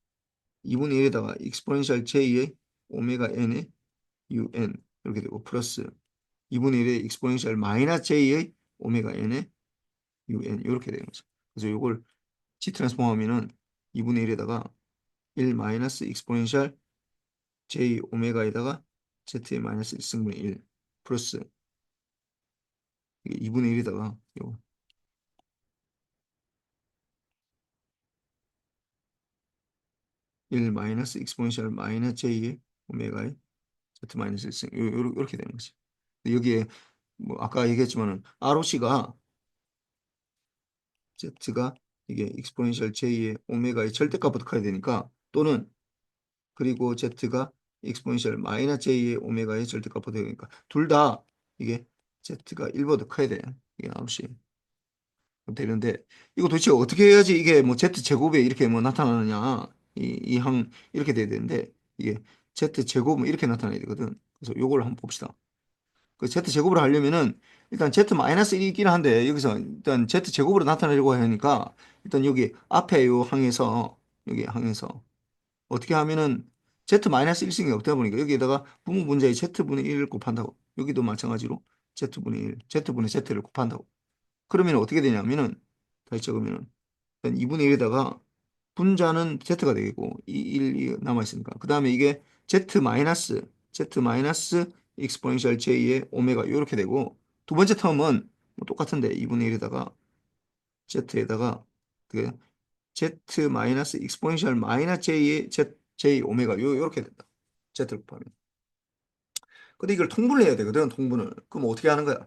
2분의 1에다가 익스포넨셜 j의 오메가 n의 un 이렇게 되고 플러스 2분의 1의 익스포넨셜 마이너스 j의 오메가 n의 un 이렇게 되는 거죠. 그래서 이걸 g 트랜스폼 하면은 2분의 1에다가 1 마이너스 익스포넨셜 j 오메가에다가 z의 마이너스 1승분의 1 플러스 2분의 1에다가 요 1 마이너스 익스포넨셜 마이너스 j의 오메가의 z 마이너스 1승 이렇게 되는 거지. 여기에 뭐 아까 얘기했지만은 ROC가 Z가 이게 익스포넨셜 J의 오메가의 절대값부터 커야 되니까 또는 그리고 Z가 익스포넨셜 마이너스 J의 오메가의 절대값부터 되니까 둘 다 이게 Z가 1보다 커야 돼. 이게 ROC 되는데 이거 도대체 어떻게 해야지 이게 뭐 Z 제곱에 이렇게 뭐 나타나느냐 이 항 이렇게 돼야 되는데 이게 Z 제곱은 이렇게 나타나야 되거든. 그래서 요걸 한번 봅시다. 그 Z 제곱을 하려면은 일단 Z 마이너스 1이 있긴 한데 여기서 일단 Z 제곱으로 나타내려고 하니까 일단 여기 앞에 요 항에서 여기 항에서 어떻게 하면은 Z 마이너스 1승이 없다 보니까 여기에다가 분모 분자의 Z분의 1을 곱한다고 여기도 마찬가지로 Z분의 1, Z분의 Z를 곱한다고 그러면 어떻게 되냐면은 다시 적으면은 일단 2분의 1에다가 분자는 Z가 되겠고 이 1이 남아있으니까 그 다음에 이게 Z 마이너스 익스포넨셜 J의 오메가 이렇게 되고 두 번째 텀은 뭐 똑같은데 2분의 1에다가 Z에다가 그 Z 마이너스 익스포넨셜 마이너스 J의 J 오메가 요렇게 된다. Z를 곱하면 근데 이걸 통분을 해야 되거든 통분을 그럼 어떻게 하는 거야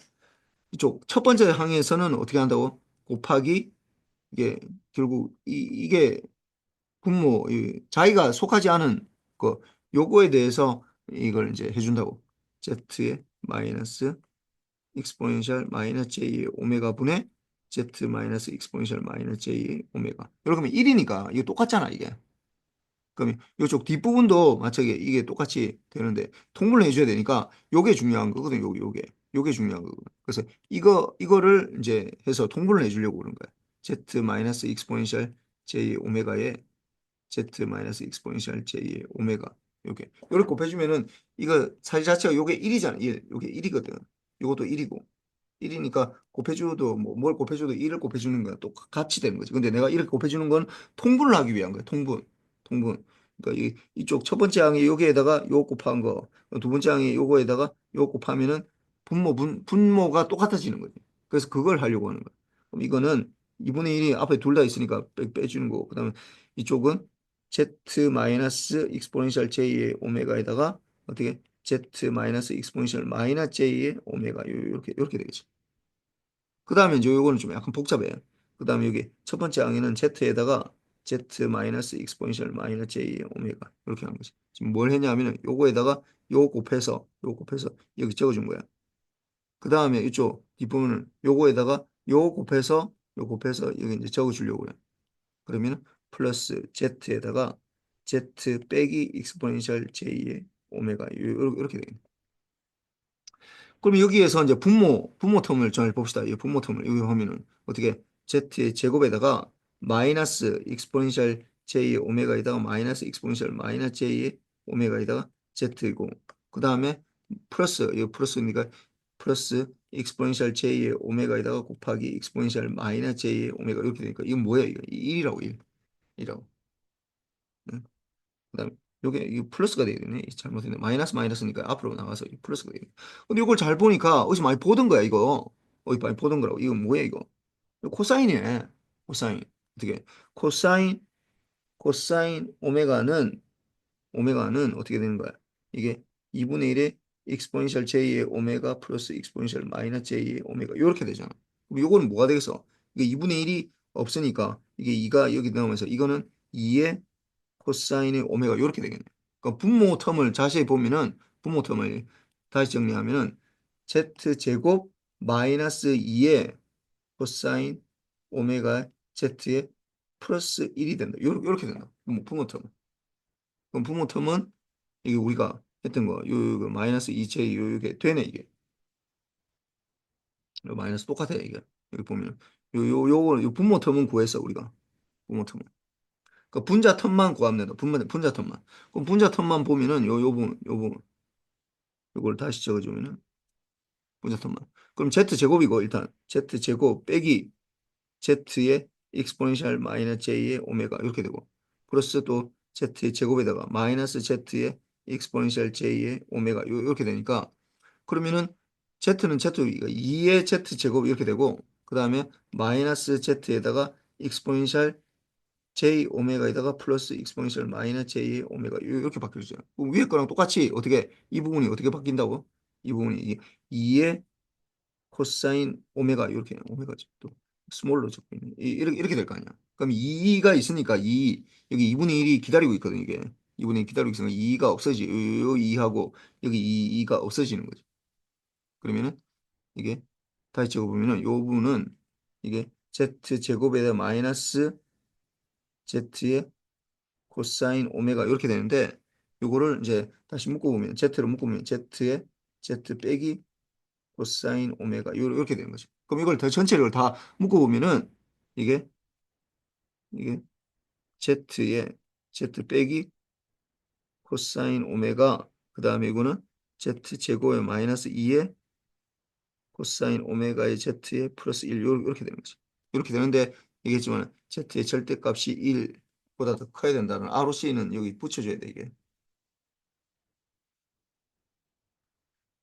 이쪽 첫 번째 항에서는 어떻게 한다고 곱하기 이게 결국 이게 분모 자기가 속하지 않은 거 요거에 대해서 이걸 이제 해준다고 z의 마이너스 익스포넨셜 마이너스 j의 오메가 분의 z 마이너스 익스포넨셜 마이너스 j의 오메가 이렇게 하면 1이니까 이거 똑같잖아 이게 그러면 이쪽 뒷부분도 마찬가지 이게 똑같이 되는데 통분을 해줘야 되니까 요게 중요한 거거든 요게 중요한 거거든 그래서 이거를 이제 해서 통분을 해주려고 그러는 거야 z 마이너스 익스포넨셜 j 오메가에 z 마이너스 익스포넨셜 j의 오메가 요렇게 곱해주면은 이거 사실 자체가 요게 1이잖아 1 요게 1이거든 요것도 1이고 1이니까 곱해줘도 뭐 뭘 곱해줘도 1을 곱해주는 거야 또 같이 되는 거지 근데 내가 이렇게 곱해주는 건 통분을 하기 위한 거야 통분 그러니까 이쪽 첫 번째 항에 여기에다가 요 곱한 거 두 번째 항에 요거에다가 요 곱하면은 분모가 똑같아지는 거지 그래서 그걸 하려고 하는 거야 그럼 이거는 2분의 1이 앞에 둘 다 있으니까 빼주는 거고 그다음에 이쪽은 z 마이너스 익스포넨셜 j의 오메가에다가 어떻게 z 마이너스 익스포넨셜 마이너스 j의 오메가 요렇게 되겠죠. 그 다음에 이제 요거는 좀 약간 복잡해. 그 다음에 여기 첫 번째 항에는 z에다가 z 마이너스 익스포넨셜 마이너스 j의 오메가 이렇게 한 거지. 지금 뭘 했냐면은 요거에다가 요 곱해서 여기 적어준 거야. 그 다음에 이쪽 뒷부분은 요거에다가 요 곱해서 여기 이제 적어주려고 해. 그러면 플러스 z에다가 z 빼기 익스포넨셜 j의 오메가 이렇게 되겠네. 그럼 여기에서 이제 분모 텀을 잘 봅시다. 이 분모 텀을 여기 보면은 어떻게 z의 제곱에다가 마이너스 익스포넨셜 j의 오메가에다가 마이너스 익스포넨셜 마이너스 j의 오메가에다가 z이고 그 다음에 플러스 이 플러스니까 플러스 익스포넨셜 j의 오메가에다가 곱하기 익스포넨셜 마이너스 j의 오메가 이렇게 되니까 이건 뭐야 이거 1이라고 1이라고 그다음에 요게 이 플러스가 되겠네. 잘못했네. 마이너스 마이너스니까 앞으로 나가서 이 플러스가 되겠네. 근데 이걸 잘 보니까 어디서 많이 보던 거야 이거. 어디 많이 보던 거라고. 이거 뭐야 이거? 이거 코사인이네. 코사인. 어떻게? 코사인 코사인 오메가는 어떻게 되는 거야? 이게 2분의 1의 익스포넨셜 j의 오메가 플러스 익스포넨셜 마이너스 j의 오메가 이렇게 되잖아. 그럼 요거는 뭐가 되겠어? 이게 2분의 1이 없으니까 이게 2가 여기 나오면서 이거는 2의 코사인의 오메가 이렇게 되겠네. 그러니까 분모 텀을 자세히 보면은 분모 텀을 다시 정리하면은 z 제곱 마이너스 2의 코사인 오메가 z의 플러스 1이 된다. 요렇게 된다. 분모 텀. 그럼 부모 텀은 이게 우리가 했던 거, 요 마이너스 2j 요게 되네 이게. 요 마이너스 똑같아 이게. 여기 보면 요 부모 텀은 구했어 우리가. 부모 텀은. 그 분자 텀만 구하면 된다. 분자 텀만. 그럼 분자 텀만 보면은 요 부분, 요걸 다시 적어주면은 분자 텀만. 그럼 z 제곱이고 일단 z 제곱 빼기 z의 익스포넨셜 마이너스 j의 오메가 이렇게 되고 플러스 또 z의 제곱에다가 마이너스 z의 익스포넨셜 j의 오메가 이렇게 되니까 그러면은 z는 z 2의 z 제곱 이렇게 되고 그 다음에 마이너스 z에다가 익스포넨셜 j 오메가에다가 플러스 익스포넨셜 마이너스 j의 오메가 이렇게 바뀌어져요. 위에 거랑 똑같이 어떻게 이 부분이 어떻게 바뀐다고? 이 부분이 2의 코사인 오메가 이렇게 오메가죠. 또 스몰로 적고 있는 이렇게 될 거 아니야. 그럼 2가 있으니까 2 여기 2분의 1이 기다리고 있거든 이게. 2분의 1 기다리고 있으니까 2가 없어지. 요 2하고 여기 2가 없어지는 거죠. 그러면은 이게 다시 적어보면은 요 부분은 이게 z 제곱에다 마이너스 z의 코사인 오메가 이렇게 되는데 요거를 이제 다시 묶어보면 z로 묶어보면 z의 z 빼기 코사인 오메가 이렇게 되는 거죠. 그럼 이걸 더 전체를 다 묶어보면은 이게 이게 z의 z 빼기 코사인 오메가 그 다음에 이거는 z 제곱의 마이너스 2의 코사인 오메가의 z의 플러스 1 이렇게 되는 거죠. 이렇게 되는데 얘기했지만 z의 절대값이 1보다 더 커야 된다는 ROC는 여기 붙여줘야 돼 이게.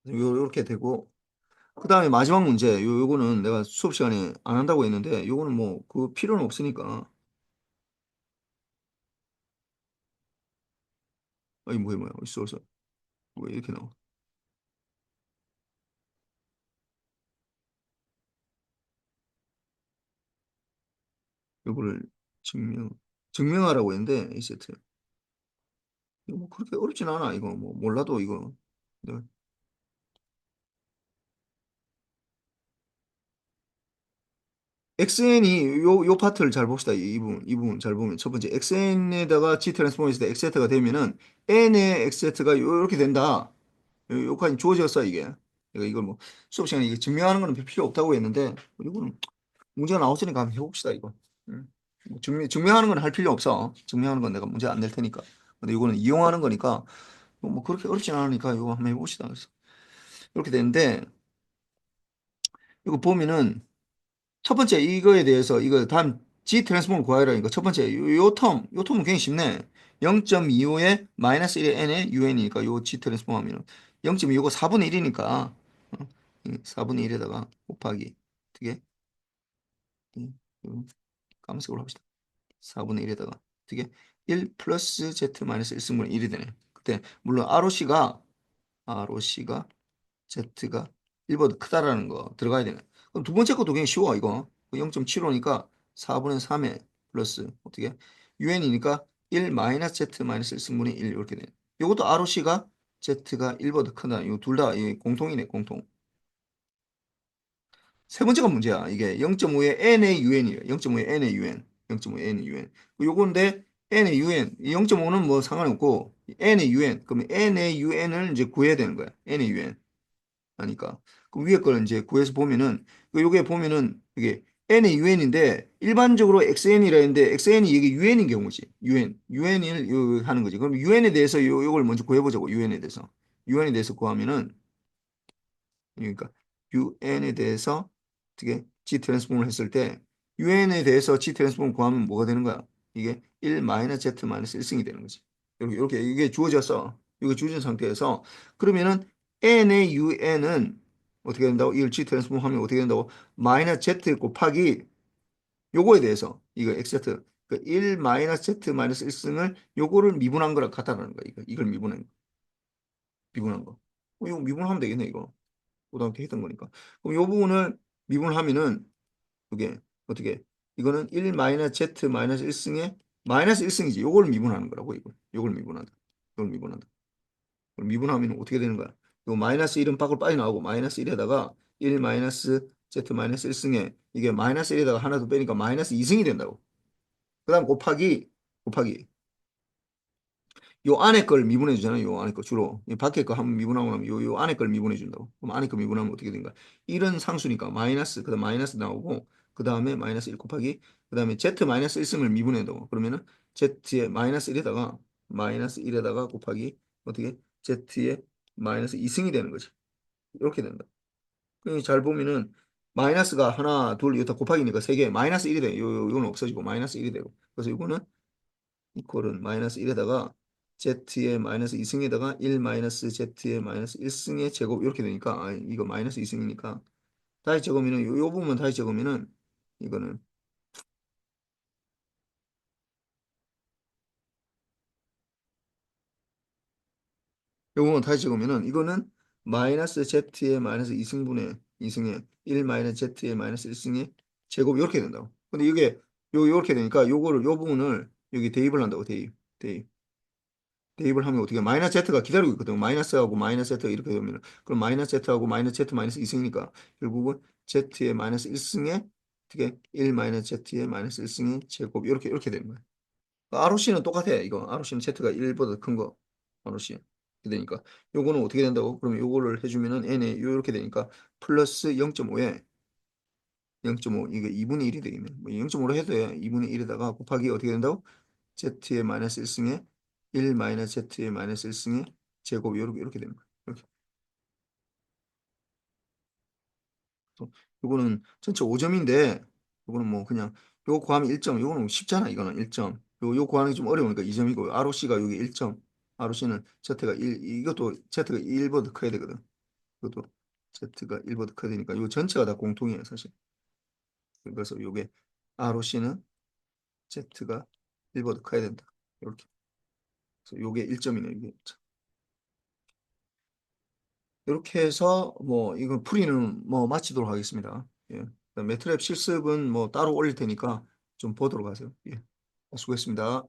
요렇게 되고 그 다음에 마지막 문제 요거는 내가 수업 시간에 안 한다고 했는데 요거는 뭐 그 필요는 없으니까 아니 뭐야 있어서 왜 이렇게 나와 요거를 증명하라고 했는데 이 세트 이거 뭐 그렇게 어렵진 않아 이거 뭐 몰라도 이거 네. XN이 요 파트를 잘 봅시다. 이 부분 잘 보면 첫 번째 XN에다가 G 트랜스포머 있을 때 X세트가 되면은 N의 X세트가 요렇게 된다. 요까지 주어졌어 이게. 이걸 뭐 수업 시간에 이게 증명하는 거는 별 필요 없다고 했는데 이거는 문제가 나왔으니까 한번 해봅시다 이거. 뭐 증명하는 건 할 필요 없어. 증명하는 건 내가 문제 안 낼 테니까. 근데 이거는 이용하는 거니까 뭐 그렇게 어렵진 않으니까 이거 한번 해봅시다. 그래서 이렇게 되는데 이거 보면은 첫 번째 이거에 대해서 이거 다음 G 트랜스폼을 구하라니까 첫 번째 요 텀은 굉장히 쉽네. 0.25에 마이너스 1의 n의 un이니까 요 G 트랜스폼 하면은 0.25가 4분의 1이니까 4분의 1에다가 곱하기 어떻게 까만색으로 합시다. 4분의 1에다가 어떻게 1 플러스 Z 마이너스 1승분의 1이 되네. 그때 물론 ROC가 Z가 1보다 크다라는 거 들어가야 되네. 그럼 두 번째 것도 굉장히 쉬워 이거. 0.75니까 4분의 3에 플러스 어떻게 UN이니까 1 마이너스 Z 마이너스 1승분의 1 이렇게 되네. 이것도 ROC가 Z가 1보다 크다. 이거 둘 다 공통이네 공통. 세 번째가 문제야. 이게 0.5의 n의 un이에요. 0.5의 n의 un. 0.5의 n의 un. 요건데 n의 un. 이 0.5는 뭐 상관이 없고 n의 un. 그러면 n의 un을 이제 구해야 되는 거야. n의 un. 하니까. 그 위에 거를 이제 구해서 보면은 요게 보면은 이게 n의 un인데 일반적으로 xn이라 했는데 xn이 이게 un인 경우지. un을 하는 거지. 그럼 un에 대해서 요걸 먼저 구해보자고. un에 대해서. un에 대해서 구하면은 그러니까 UN에 대해서 어떻게 G 트랜스폼을 했을 때 UN에 대해서 G 트랜스폼을 구하면 뭐가 되는 거야? 이게 1 마이너스 Z 마이너스 1승이 되는 거지. 이렇게 이게 주어졌어. 이거 주어진 상태에서 그러면은 N의 UN은 어떻게 된다고? 이걸 G 트랜스폼 하면 어떻게 된다고? 마이너스 Z 곱하기 요거에 대해서 이거 XZ 그1 마이너스 Z 마이너스 1승을 요거를 미분한 거랑 같다라는 거야. 이걸 미분한 거. 이거 미분하면 되겠네 이거. 고등학교 때 했던 거니까. 그럼 이 부분을 미분하면은 이게 어떻게 이거는 1 마이너스 z 마이너스 1승에 마이너스 1승이지. 요걸 미분하는 거라고 이거. 요걸 미분한다. 요걸 미분한다. 그럼 미분하면 어떻게 되는 거야? 요 마이너스 1은 밖으로 빠져나오고 마이너스 1에다가 1 마이너스 z 마이너스 1승에 이게 마이너스 1에다가 하나 더 빼니까 마이너스 2승이 된다고. 그다음 곱하기 요 안에 걸 미분해 주잖아요. 요 안에 거 주로. 이 밖에 거 한번 미분하고 나면 요 안에 걸 미분해 준다고. 그럼 안에 거 미분하면 어떻게 된가? 1은 상수니까 마이너스 그다음 마이너스 나오고 그다음에 마이너스 1 곱하기 그다음에 z 마이너스 1승을 미분해다고. 그러면은 z의 마이너스 1에다가 마이너스 1에다가 곱하기 어떻게 z의 마이너스 2승이 되는 거지. 이렇게 된다. 그잘 보면은 마이너스가 하나, 둘, 이거 다 곱하기니까 세 개, 마이너스 1이 돼. 요거는 없어지고 마이너스 1이 되고. 그래서 이거는 이퀄은 마이너스 1에다가 z의 마이너스 2승에다가 1 마이너스 z의 마이너스 1승의 제곱 이렇게 되니까 이거 마이너스 2승이니까 다시 적으면은 요 부분 다시 적으면은 이거는 요거는 다시 적으면은 이거는 마이너스 z의 마이너스 2승분의 2승의 1 마이너스 z의 마이너스 1승의 제곱 이렇게 된다고. 근데 이게 요렇게 되니까 요거를 요 부분을 여기 대입을 한다고 대입을 하면 어떻게 마이너스 z가 기다리고 있거든. 마이너스하고 마이너스 z 이렇게 되면 그럼 마이너스 z하고 마이너스 z 마이너스 2승이니까 결국은 z의 마이너스 1승에 어떻게 1 마이너스 z의 마이너스 1승의 제곱 이렇게 되는 거야. ROC는 똑같아. 이거 ROC는 Z가 1보다 큰 거. ROC. 이렇게 되니까 요거는 어떻게 된다고? 그러면 요거를 해주면은 N에 요렇게 되니까 플러스 0.5에 0.5 이게 2분의 1이 되겠네. 뭐 0.5로 해도 2분의 1에다가 곱하기 어떻게 된다고? Z의 마이너스 1승에 1 마이너스 Z의 마이너스 1승의 제곱 요렇게 되는 거야. 이렇게. 그래서 요거는 전체 5점인데 요거는 뭐 그냥 요거 구하면 1점. 요거는 쉽잖아. 이거는 1점. 요 구하는 게 좀 어려우니까 2점이고 ROC가 여기 1점. ROC는 Z가 1 이것도 Z가 1보다 커야 되거든. 이것도 Z가 1보다 커야 되니까 요 전체가 다 공통이에요, 사실. 그래서 요게 ROC는 Z가 1보다 커야 된다. 이렇게. 그래서 요게 1점이네, 이게. 이렇게 해서 뭐 이거 풀이는 뭐 마치도록 하겠습니다. 예. 매트랩 실습은 뭐 따로 올릴 테니까 좀 보도록 하세요. 예. 수고했습니다.